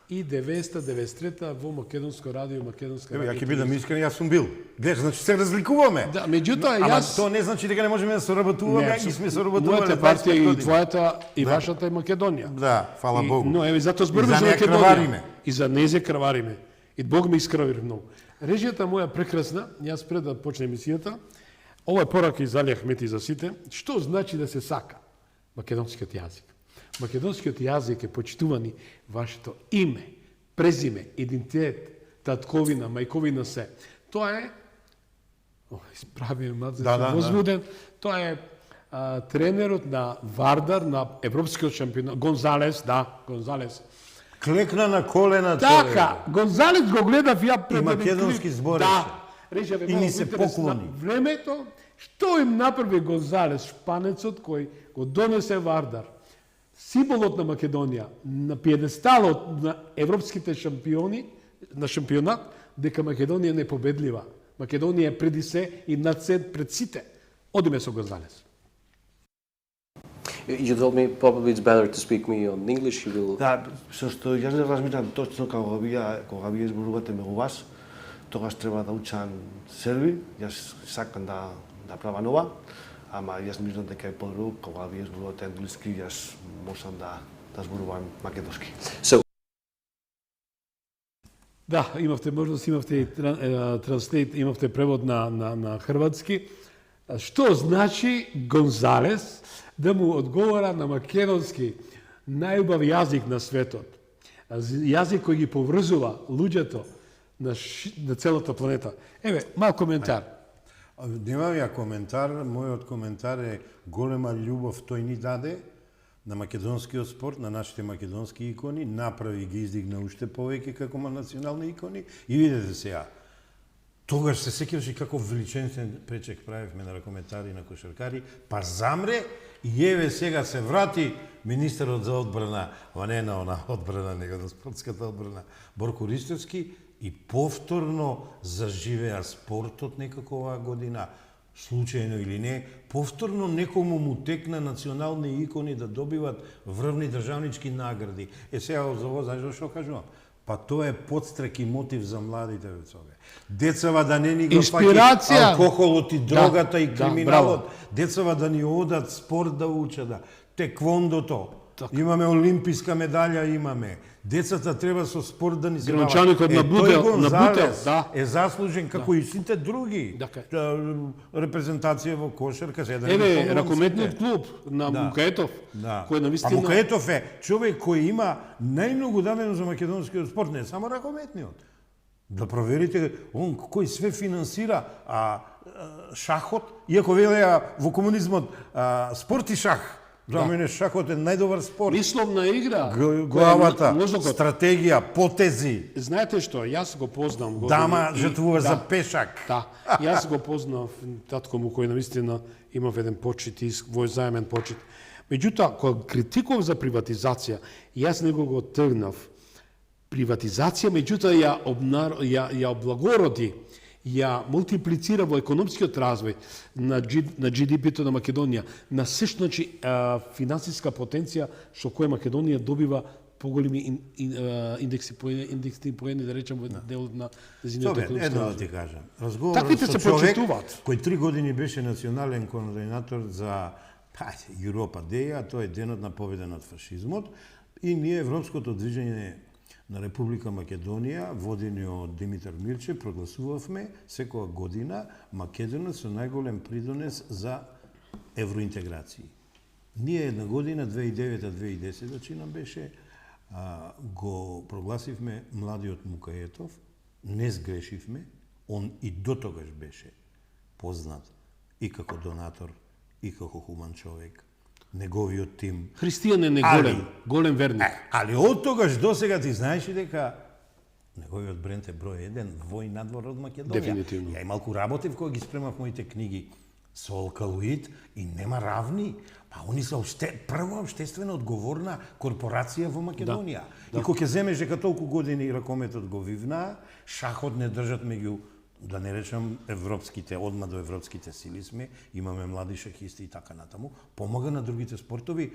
Speaker 1: и 90-93 во Македонско радио, Македонска радио.
Speaker 2: Ја ќе бидам искрен, јас сум бил. Гледаш, значи се разликуваме.
Speaker 1: Да, меѓутоа
Speaker 2: Ама
Speaker 1: јас...
Speaker 2: тоа не значи дека не можеме да соработуваме и сме соработувале.
Speaker 1: Мојата партија и твојата и вашата е Македонија.
Speaker 2: Да, фала Богу.
Speaker 1: Но еве затоа зборуваме за Македонија. И за незе крвариме. И Бог ме искравир многу. Режијата моја прекрасна, јас пред да почне емисијата, ова е порака и за Али Ахмети за сите, што значи да се сака македонскиот јазик. Македонскиот јазик е почитувани вашето име, презиме, идентитет, татковина, мајковина се. Тоа е, исправи ме мазе, возбуден, тоа е тренерот на Вардар, на европскиот шампионат, Гонзалес, Гонзалес.
Speaker 2: Клекна на колена
Speaker 1: Така, Гонзалес го гледав ја пред...
Speaker 2: И македонски збореше.
Speaker 1: Да,
Speaker 2: и ни се поклони.
Speaker 1: Времето, што им направи Гонзалес, шпанецот кој го донесе Вардар, символот на Македонија, на пиедесталот на европските шампиони, на шампионат, дека Македонија не победлива. Македонија е преди се и над се пред сите. Одиме со Гонзалес.
Speaker 3: You told me probably it's better to speak me on English. You will.
Speaker 4: Да, со што јас не размислам точно кога вие зборувате меѓу вас, тогаш треба да учам серби, јас сакам да правам ова, ама јас мислам дека е подобро кога вие зборувате англиски, јас можам да зборувам македонски.
Speaker 3: So.
Speaker 1: Да, имавте можност, имавте и транслейт, имавте превод на хрватски. Што значи Гонзалес да му одговора на македонски, најубав јазик на светот, јазик кој ги поврзува луѓето на целата планета. Еве, мал коментар.
Speaker 2: Немам ја коментар, мојот коментар е голема љубов тој ни даде на македонскиот спорт, на нашите македонски икони, направи ги издигна уште повеќе како национални икони и видете сега. Тогаш се сеќаваше како величествен пречек правевме на ракометари, на кошаркари, па замре и еве сега се врати министерот за одбрана, ама не на она одбрана, него на спортската одбрана, Борко Ристовски, и повторно заживеа спортот некако оваа година, случајно или не, повторно некому му текна национални икони да добиват врвни државнички награди. Сега за ово, знаеш што кажувам? Па тоа е подстрек и мотив за младите вецове. Децава да не ни го фаќи алкохолот и дрогата и криминалот. Децава да ни одат спорт да учат, теквондото. Имаме олимписка медаља, имаме. Децата треба со спорт да ни се бават.
Speaker 1: Гранчаникот на Бутел,
Speaker 2: е заслужен како и сите други. Репрезентација во кошарка.
Speaker 1: Еве, ракометниот клуб на Мукаетов, кој навистина...
Speaker 2: Мукаетов е човек кој има најмногу дадено за македонскиот спорт, не само ракометниот. Да проверите он кој све финансира шахот, иако велеа во комунизмот спорт и шах. За мене шахот е најдобар спорт.
Speaker 1: Мисловна игра.
Speaker 2: Главата,
Speaker 1: мозокот.
Speaker 2: стратегија, потези.
Speaker 1: Знаете што, јас го познам години.
Speaker 2: Дама
Speaker 1: и-
Speaker 2: жртвува
Speaker 1: да,
Speaker 2: за пешак.
Speaker 1: Да, јас го познав татко му кој навистина имав еден почит и взаемен почит. Меѓутоа, кога критикував за приватизација, јас него го тргнав. Приватизација, меѓутоа ја облагороди, ја мултиплицира во економскиот развој на GDP-то на Македонија, на се што значи финансиска потенција што која Македонија добива поголеми индекси поени, да речем, во делот на незиниот економски
Speaker 2: Едно да
Speaker 1: развој.
Speaker 2: ти кажам. Разговарам
Speaker 1: Таквите
Speaker 2: со
Speaker 1: се
Speaker 2: човек
Speaker 1: почитуваат.
Speaker 2: кој 3 години беше национален координатор за Европа Деја, тоа е денот на победа над фашизмот, и ние Европското движење на Република Македонија, водени од Димитар Мирче, прогласувавме секоја година Македонија со најголем придонес за евроинтеграција. Ние една година, 2009-2010, чина беше, го прогласивме младиот Мукаетов, не сгрешивме, он и до тогаш беше познат и како донатор, и како хуман човек. Неговиот тим.
Speaker 1: Христијанин е голем верник.
Speaker 2: Али од тогаш до сега ти знаеш дека неговиот бренд е број 1 во и надвор од Македонија.
Speaker 1: Дефинитивно.
Speaker 2: Ја и малку работев кога ги спремав моите книги со Алкалоид и нема равни. Па они се прва обштествено одговорна корпорација во Македонија. И кога ќе земеш дека толку години ракометот го вивна, шахот не држат меѓу, да не речам, европските, одма до европските сили сме, имаме млади шахисти и така натаму, помага на другите спортови,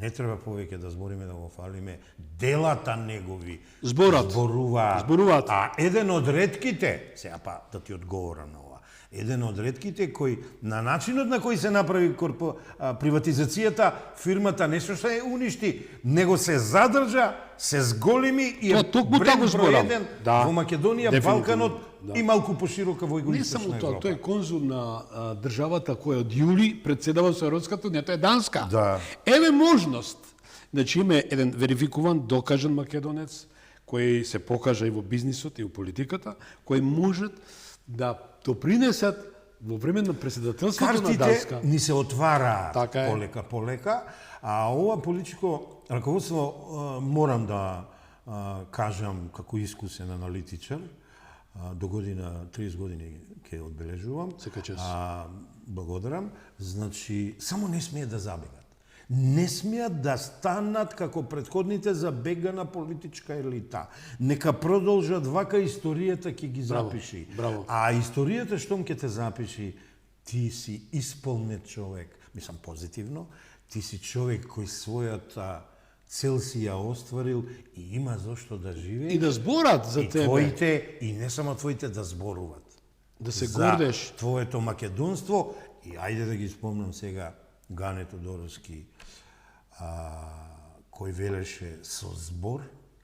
Speaker 2: не треба повеќе да збориме, да го фалиме, делата негови зборуваат. А еден од ретките, сега па да ти одговорам на ова, еден од ретките кој на начинот на кој се направи приватизацијата, фирмата не што се уништи, него се задржа, се зголеми и е бренд број 1 во Македонија, Балканот и малку поширока во
Speaker 1: Не само тоа, тој е конзул на државата која од јули председава со Европската унија, тоа е Данска.
Speaker 2: Да.
Speaker 1: Еве можност. Значи има еден верификуван, докажан македонец кој се покажа и во бизнисот и во политиката, кои можат да допринесат во време на председателството на Данска.
Speaker 2: Картите ни се отвараат
Speaker 1: Така е.
Speaker 2: полека, а ова политичко раководство морам да кажам како искусен аналитичар, до година 30 години ќе одбележувам.
Speaker 1: Сека час.
Speaker 2: Благодарам. Значи, само не смеат да забегат. Не смеат да станат како претходните забегана политичка елита. Нека продолжат вака историјата ќе ги запиши.
Speaker 1: Браво.
Speaker 2: А историјата штом ќе те запиши, ти си исполнет човек. Мислам позитивно, ти си човек кој својата цел си ја остварил и има зошто да живее.
Speaker 1: И да зборат за
Speaker 2: и
Speaker 1: тебе.
Speaker 2: твоите, и не само твоите, да зборуват.
Speaker 1: Да се
Speaker 2: за
Speaker 1: гордеш.
Speaker 2: твоето македонство. И ајде да ги спомнам сега Гане Тодоровски, кој велеше со збор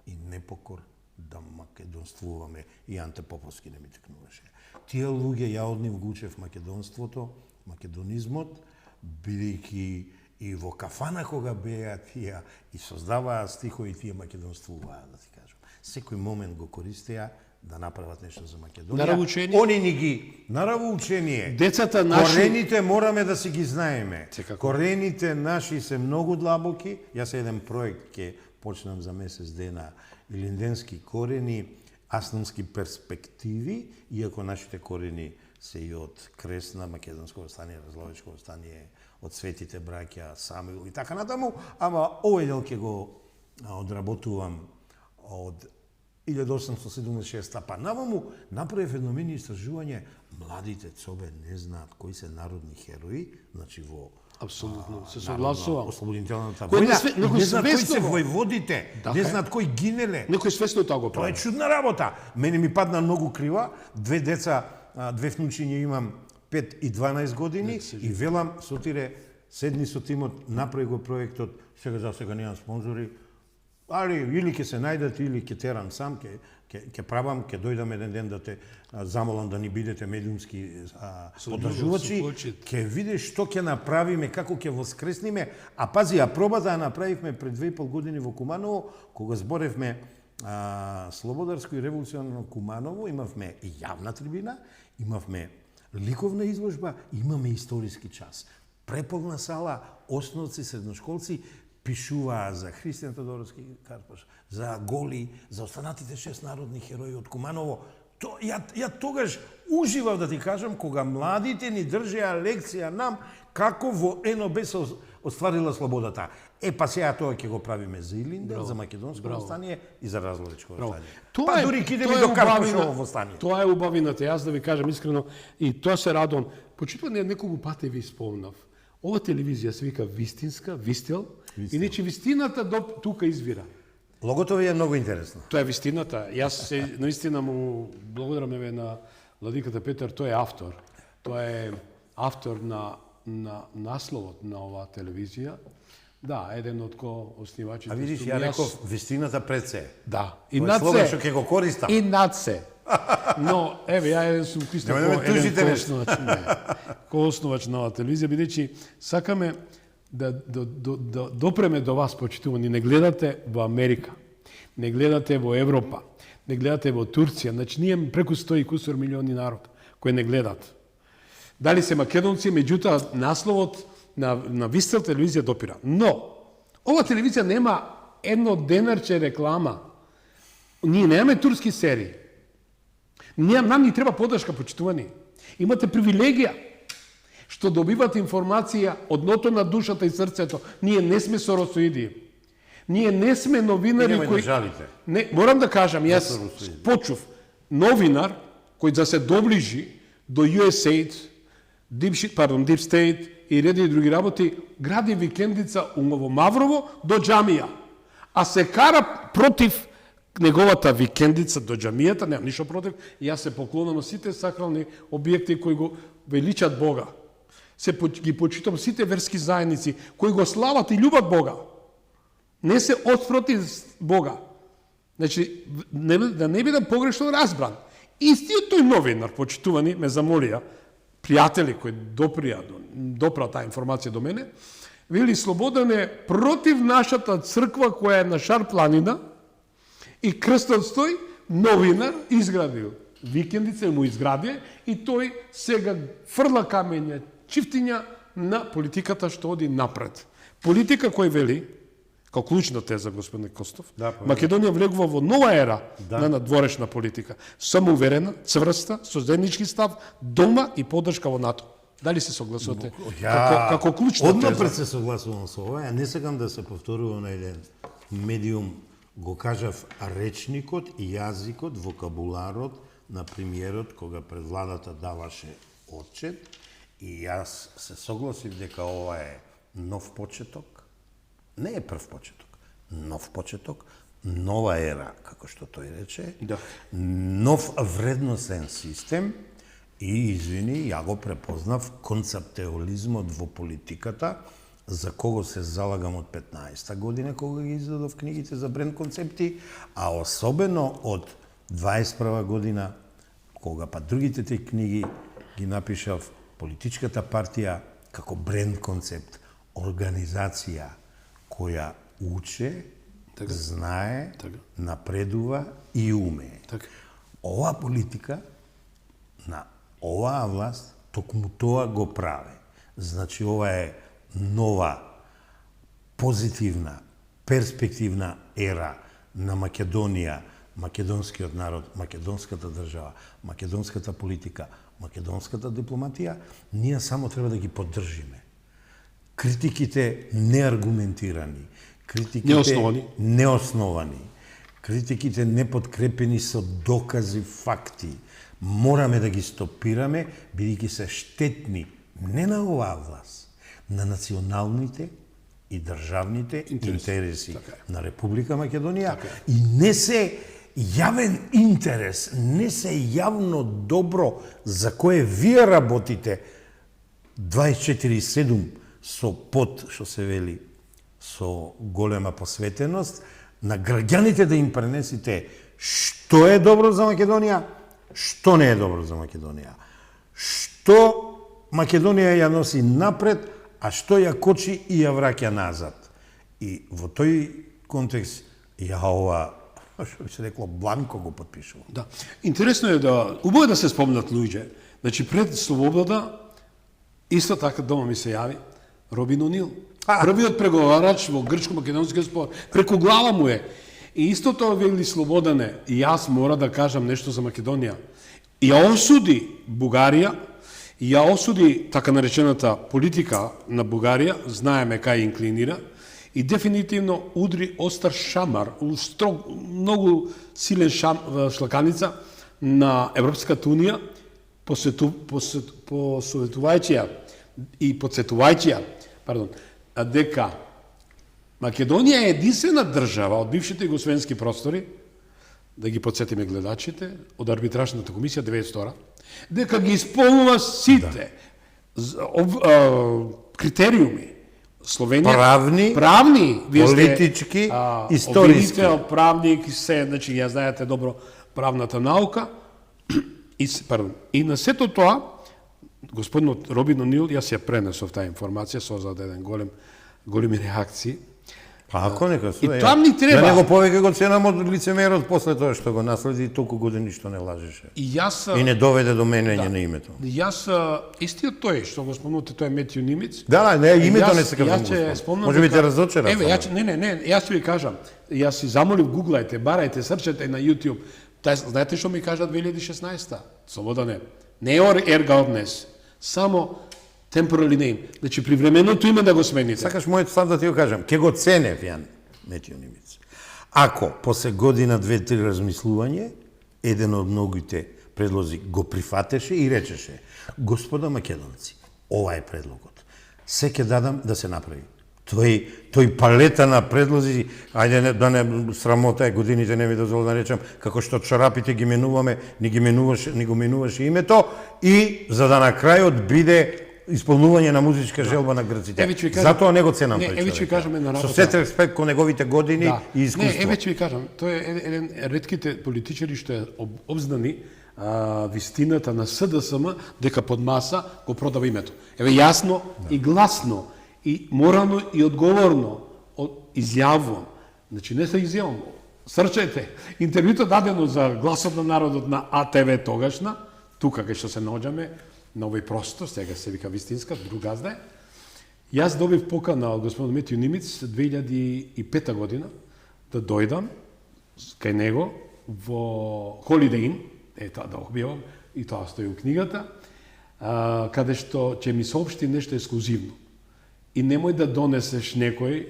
Speaker 2: и непокор да македонствуваме, и Анте Поповски не ми текнуваше. Тие луѓе ја од нив го учев македонството, македонизмот, бидејќи и во кафана кога беа тие и создаваа стихови, тие македонствуваа, да ти кажам. Секој момент го користеа да направат нешто за Македонија.
Speaker 1: Наравучение?
Speaker 2: Они ни ги наравучение.
Speaker 1: Децата наши...
Speaker 2: Корените мораме да си ги знаеме.
Speaker 1: Секако.
Speaker 2: Корените наши се многу длабоки. Јас еден проект ќе почнам за месец дена, Илинденски корени, аснамски перспективи, иако нашите корени се и од Кресна, Македонско остание, Разловечко остание, од Светите браќа, Самуил и така натаму, ама овој дел ќе го одработувам од 1876 па наваму, направив едно мини истражување, младите цобе не знаат кои се народни херои, значи во
Speaker 1: Апсолутно, се согласувам.
Speaker 2: Ослободителната
Speaker 1: Кој
Speaker 2: војна,
Speaker 1: некој
Speaker 2: не знаат кои се
Speaker 1: свесно го-
Speaker 2: војводите,
Speaker 1: Така
Speaker 2: не
Speaker 1: е.
Speaker 2: знаат кои гинеле.
Speaker 1: Некој свесно тоа го
Speaker 2: Тоа е
Speaker 1: прави.
Speaker 2: чудна работа. Мене ми падна многу крива. Две деца, две внучиња имам 5 и 12 години и велам, Сотире, седни со тимот, направи го проектот, сега за сега немам спонзори, али или ќе се најдат, или ќе терам сам, ќе правам, ќе дојдам еден ден да те замолам да ни бидете медиумски подржувачи,
Speaker 1: со почит.
Speaker 2: ќе видиш што ќе направиме, како ќе воскресниме, а пази, а пробата ја направивме пред 2,5 години во Куманово, кога зборевме Слободарско и револуционарно Куманово, имавме и јавна трибина, имавме ликовна изложба, имаме историски час. Преполна сала, основци, средношколци пишуваа за Христијан Тодоровски Карпаш, за Голи, за останатите 6 народни херои од Куманово. Ја тогаш уживав да ти кажам кога младите ни држеа лекција нам како во НОБ се остварила слободата. Па сега тоа ќе го правиме за Илинден, за македонско востание и за Разловичко востание. Па дури ќе идеме до Карпашово востание.
Speaker 1: Тоа е убавината, јас да ви кажам искрено, и тоа се радувам. Почитувам неколку пати ви спомнав. Ова телевизија се вика вистинска, вистел, и нечи вистината тука извира.
Speaker 2: Логото ви е многу интересно.
Speaker 1: Тоа е вистината. Јас се наистина му благодарам на владиката Петар, тој е автор. Тоа е автор на насловот на оваа телевизија. Да, еден од основачите.
Speaker 2: А видиш, ја реков вистината пред се.
Speaker 1: Да, и
Speaker 2: Тоа
Speaker 1: над
Speaker 2: слово
Speaker 1: се.
Speaker 2: што ќе го користам.
Speaker 1: И над се. Но, еве, ја сум Христо коосновач на оваа телевизија, бидејќи сакаме да допреме до вас, почитувани. Не гледате во Америка, не гледате во Европа, не гледате во Турција. Значи, ние преку 100 и кусор милиони народ кои не гледат. Дали се македонци, меѓутоа насловот на Вистел телевизија допира. Но, ова телевизија нема едно денарче реклама. Ние немаме турски серии. Нам ни треба подршка, почитувани. Имате привилегија што добивате информација од ното на душата и срцето. Ние не сме соросоиди. Ние не сме новинари кои... Не, морам да кажам, јас почув новинар кој да се доближи до USAID, Deep State и реди други работи, гради викендица во Маврово до џамија. А се кара против неговата викендица до џамијата, немам ништо против, јас се поклонам на сите сакрални објекти кои го величат Бога. Ги почитам сите верски заедници кои го слават и љубат Бога. Не се отпротив Бога. Значи, да не бидам погрешно разбран. Истиот тој новинар, почитувани, ме замолија, пријатели кои допра таа информација до мене, вели Слободан е против нашата црква која е на Шар планина и крстот стои, новинар изградил викендица, му изгради и тој сега фрла камења, чифтиња на политиката што оди напред. Политика кој вели, као клучна теза, господин Костов, Македонија влегува во нова ера на надворешна политика. Самоуверена, цврста, со заеднички став, дома и поддршка во НАТО. Дали се согласувате? Како клучна теза?
Speaker 2: Однапред се согласувам со ова, не сакам да се повторувам на еден медиум, го кажав речникот и јазикот, вокабуларот на премиерот кога пред владата даваше отчет и јас се согласив дека ова е нов почеток. Не е прв почеток, нов почеток, нова ера, како што тој рече, нов вредносен систем и, извини, ја го препознав концептуализмот во политиката, за кого се залагам од 15-та година, кога ги издадов книгите за бренд концепти, а особено од 21-та година, кога па другите те книги ги напишав политичката партија како бренд концепт, организација која уче, знае, напредува и умее. Оваа политика на оваа власт токму тоа го прави. Значи, ова е нова, позитивна, перспективна ера на Македонија, македонскиот народ, македонската држава, македонската политика, македонската дипломатија, ние само треба да ги поддржиме. Критиките неаргументирани, критиките неосновани, критиките неподкрепени со докази, факти, мораме да ги стопираме, бидејќи се штетни не на оваа власт, на националните и државните интереси на Република Македонија и не се јавен интерес, не се јавно добро за кое вие работите 24/7 со што се вели, со голема посветеност, на граѓаните да им пренесите што е добро за Македонија, што не е добро за Македонија, што Македонија ја носи напред, а што ја кочи и ја враќа назад. И во тој контекст ја ова, што би се рекло, бланко го подпишувам.
Speaker 1: Да. Интересно е убаво е да се спомнат луѓе. Значи, пред Слобода, исто така дома ми се јави, Робин Онил. Првиот преговарач во грчко-македонскиот спор. Преку глава му е. И исто тоа вели Слободане, и јас мора да кажам нешто за Македонија. Ја осуди Бугарија, ја осуди така наречената политика на Бугарија, знаеме кај инклинира, и дефинитивно удри остар шамар, многу силен шлаканица на Европската унија, посоветувајќи и подсетувајќи дека Македонија е единствена држава од бившите југословенски простори, да ги подсетиме гледачите, од арбитражната комисија 92, дека ги исполнува сите критериуми. Словенија правни,
Speaker 2: политички, историски.
Speaker 1: Обвинител, правник, се, значи ја знаете добро правната наука. И на сето тоа, господинот Робин Онил, јас ја пренесов таа информација, создаде еден големи реакции.
Speaker 2: Па ако нека се.
Speaker 1: И тоа ни треба.
Speaker 2: За него повеќе го ценам од лицемерот после тоа што го наследи, толку години што не лажеше.
Speaker 1: И
Speaker 2: не доведе до менење на името.
Speaker 1: Јас истиот тој што го спомнувате, тој е Метју Нимиц.
Speaker 2: Да, не, името не се кажам. Може би те разочара.
Speaker 1: Еве, јас ќе ви кажам. Јас си замолив, гуглајте, барајте, срчете на YouTube. Знаете што ми кажа 2016-та? Слободане. Не ерга од днес. Само temporary name. Значи, привременото име да го смените.
Speaker 2: Сакаш мојот став да ти го кажам. Ке го ценев, Јан Метју Нимиц. Ако после година, 2-3 размислување, еден од многите предлози го прифатеше и речеше: господа македонци, ова е предлогот. Се ке дадам да се направи. Тој палета на предлози, ајде да не срамота е годините, не ми дозволи да речам, како што чорапите ги менуваме, ни го менуваше името, и за да на крајот биде исполнување на музичка желба на грците. Затоа не го ценам тој човек.
Speaker 1: Еве ќе ви кажам една работа.
Speaker 2: Со сет респект кон неговите години и искуство.
Speaker 1: Не, еве ќе ви кажам, тој е еден ретките политичари што е обзнани вистината на СДСМ дека под маса го продава името. Еве јасно и гласно и морално и одговорно изјавувам. Значи не се изјавувам. Срчајте. Интервјуто дадено за Гласот на народот на АТВ тогашна, тука кај што се наоѓаме, на овој простор, сега се вика Вистинска, друг газда е. Јас добив покана од господин Метју Нимиц 2005 година да дојдам кај него во Holiday Inn, тоа да објавам, и тоа стои у книгата, каде што ќе ми соопшти нешто ексклузивно. И немој да донесеш некој,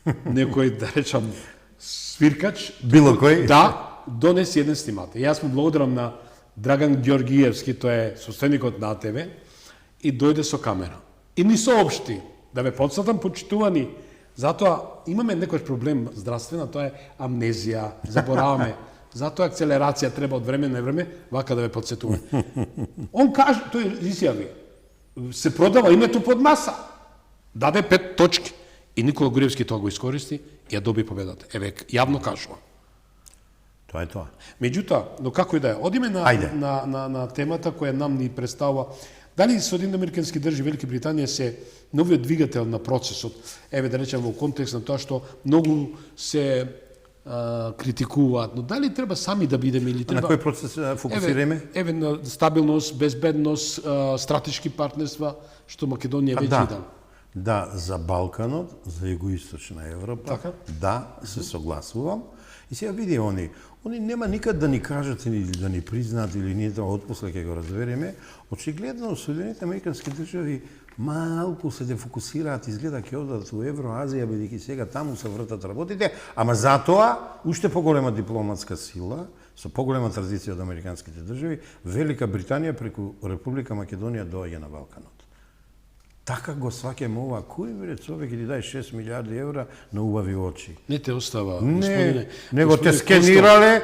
Speaker 1: да речам, свиркач.
Speaker 2: Било кој?
Speaker 1: Да, донеси еден снимател. Јас му благодарам на Драган Ѓоргиевски, тој е собственикот на АТВ, и дојде со камера. И ни соопшти, да ве подсетам, почитувани, затоа имаме некој проблем здравствена, тоа е амнезија, забораваме. Затоа акцелерација треба од време на време, вака да ве подсетуваме. Он каже, тој изјави, се продава името под маса. Даде 5 точки. И Никола Гуриевски тоа го искористи и ја доби победата. Еве, јавно кажува.
Speaker 2: Тоа е тоа.
Speaker 1: Меѓутоа, но како и да е, одиме на темата која нам ни представува. Дали Соединените американски држави, Велика Британија се новиот двигател на процесот, еве да речем во контекст на тоа што многу се критикуваат, но дали треба сами да бидеме или треба...
Speaker 2: На кој процес фокусираме?
Speaker 1: Еве на стабилност, безбедност, стратешки партнерства, што Македонија веќе дава.
Speaker 2: Да, за Балканот, за Југоисточна Европа,
Speaker 1: така?
Speaker 2: Да, се согласувам. И сега види они нема никад да ни кажат или да ни признаат или ние тоа отпосле ќе го разбереме. Очигледно Соединените американски држави малку се дефокусираат, изгледа ќе одат во Евроазија, бидејќи сега таму се вртат работите, ама затоа уште поголема дипломатска сила, со поголема традиција од американските држави, Велика Британија преку Република Македонија доаѓа на Балканот. Така го сваќаме ова, кој биде човек или дај 6 милиарди евра на убави очи.
Speaker 1: Не те остава,
Speaker 2: господине. Него те скенирале,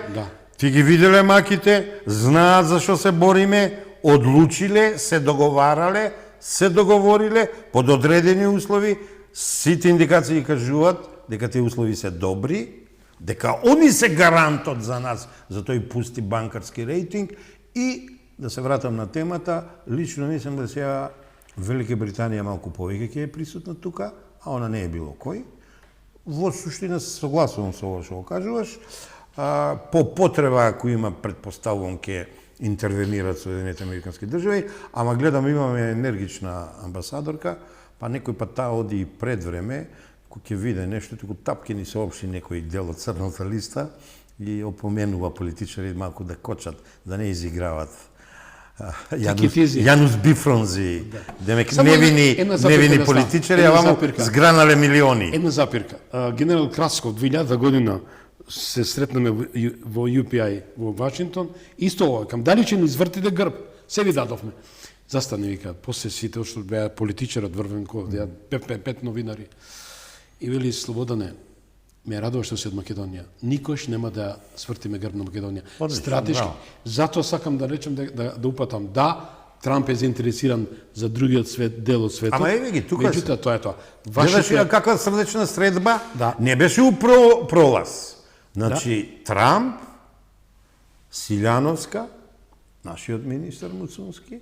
Speaker 2: ти ги виделе маките, знаат за што се бориме, одлучиле, се договарале, се договориле под одредени услови, сите индикации кажуваат дека тие услови се добри, дека они се гарантот за нас, за тој пусти банкарски рейтинг. И да се вратам на темата, лично мислам да сега Велика Британија малку повеќе ќе е присутна тука, а она не е било кој. Во суштина се согласувам со ова што го кажуваш. По потреба, ако има, предпоставувам, ќе интервенираат Соединените американски држави, ама гледам имаме енергична амбасадорка, па некој пат таа оди и пред време, кој ќе види нешто, туку тапки ни соопшти некој дел од црната листа и опоменува политичари малку да кочат, да не изиграват Јанус Бифронзи, демек невини политичари, а вамо згранале милиони.
Speaker 1: Една запирка. Генерал Красков 2000 година се сретнаме во UPI во Вашингтон, исто ова, кам дали ќе ни извртите грб, се ви дадовме. Застане, вика, после сите што беа политичарот врвен код, пет новинари. И вели Слободане, ме радува што си од Македонија. Никош нема да свртиме грб на Македонија. Стратешки. Затоа сакам да речем да упатам. Да, Трамп е заинтересиран за другиот свет, дел од светот.
Speaker 2: Ама еве ги, тука
Speaker 1: меѓутоа тоа е тоа.
Speaker 2: Гледаш каква срдечна средба?
Speaker 1: Да.
Speaker 2: Не беше у пролаз. Значи, Трамп, Силјановска, нашиот министар Муцунски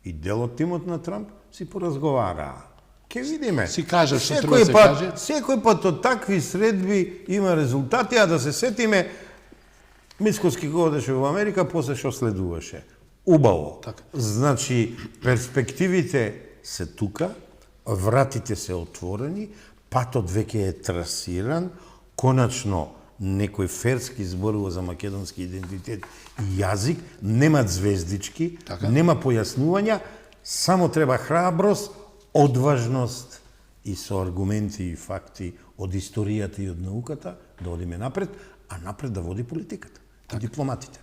Speaker 2: и дел од тимот на Трамп си поразговараа. Ке видиме.
Speaker 1: Си кажа што треба да се каже.
Speaker 2: Секој пат од такви средби има резултати, а да се сетиме Мицкоски кога одеше во Америка, после што следуваше. Убаво.
Speaker 1: Така.
Speaker 2: Значи, перспективите се тука, вратите се отворени, патот веќе е трасиран, коначно некој ферски зборува за македонски идентитет и јазик, нема звездички,
Speaker 1: така,
Speaker 2: нема појаснувања, само треба храброст, одважност и со аргументи и факти од историјата и од науката да одиме напред, а напред да води политиката, и дипломатите.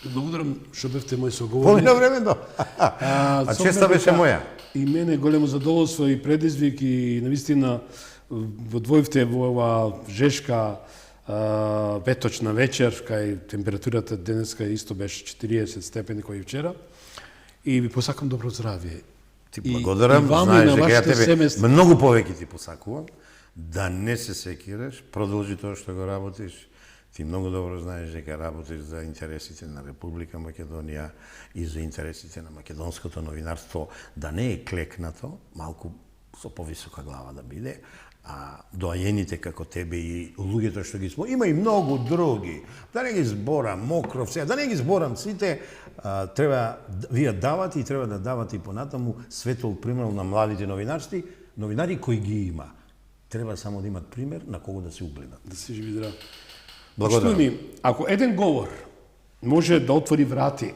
Speaker 1: Благодарам што бевте мој соговорник.
Speaker 2: Помина времето. А честа беше моја.
Speaker 1: И мене големо задоволство и предизвик и навистина водвојвте во ова жешка веточна вечер, кај температурата денеска исто беше 40 степени кој и вчера. И ви посакам добро здравје.
Speaker 2: Ти благодарам, знаеш дека ја тебе многу повеќе ти посакувам, да не се секираш, продолжи тоа што го работиш. Ти многу добро знаеш дека работиш за интересите на Република Македонија и за интересите на македонското новинарство, да не е клекнато, малку со повисока глава да биде, а доајените како тебе и луѓето што ги има и многу други. Да не ги зборам, Мокров, да не ги зборам сите, треба вие давате и треба да давате и понатаму светол пример на младите новинари кои ги има. Треба само да имат пример на кого да се угледат.
Speaker 1: Да се живи здраво.
Speaker 2: Благодарам.
Speaker 1: Штуни, ако еден говор може да отвори врати,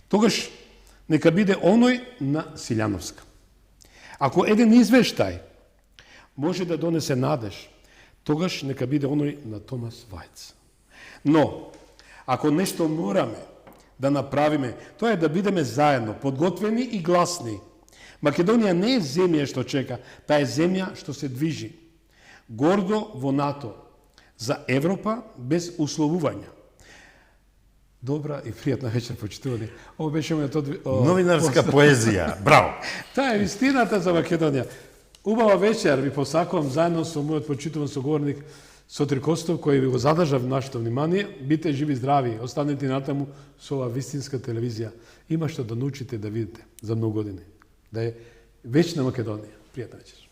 Speaker 1: тогаш нека биде оној на Силјановска. Ако еден извештај може да донесе надеж, тогаш нека биде оној на Томас Вајц. Но, ако нешто мораме да направиме, тоа е да бидеме заедно, подготвени и гласни. Македонија не е земја што чека, таа е земја што се движи. Гордо во НАТО, за Европа без условувања. Добра и пријатна вечер, почитувани. Ово беше мојот
Speaker 2: новинарска поезија. Браво.
Speaker 1: Таа е вистината за Македонија. Убава вечер ви посакувам заедно со мојот почитуван соговорник Сотир Костов, кој ви го задржа нашето внимание. Бите живи здрави, останете натаму со ова вистинска телевизија. Има што да научите да видите за многу години. Да е вечна Македонија. Пријатна вечер.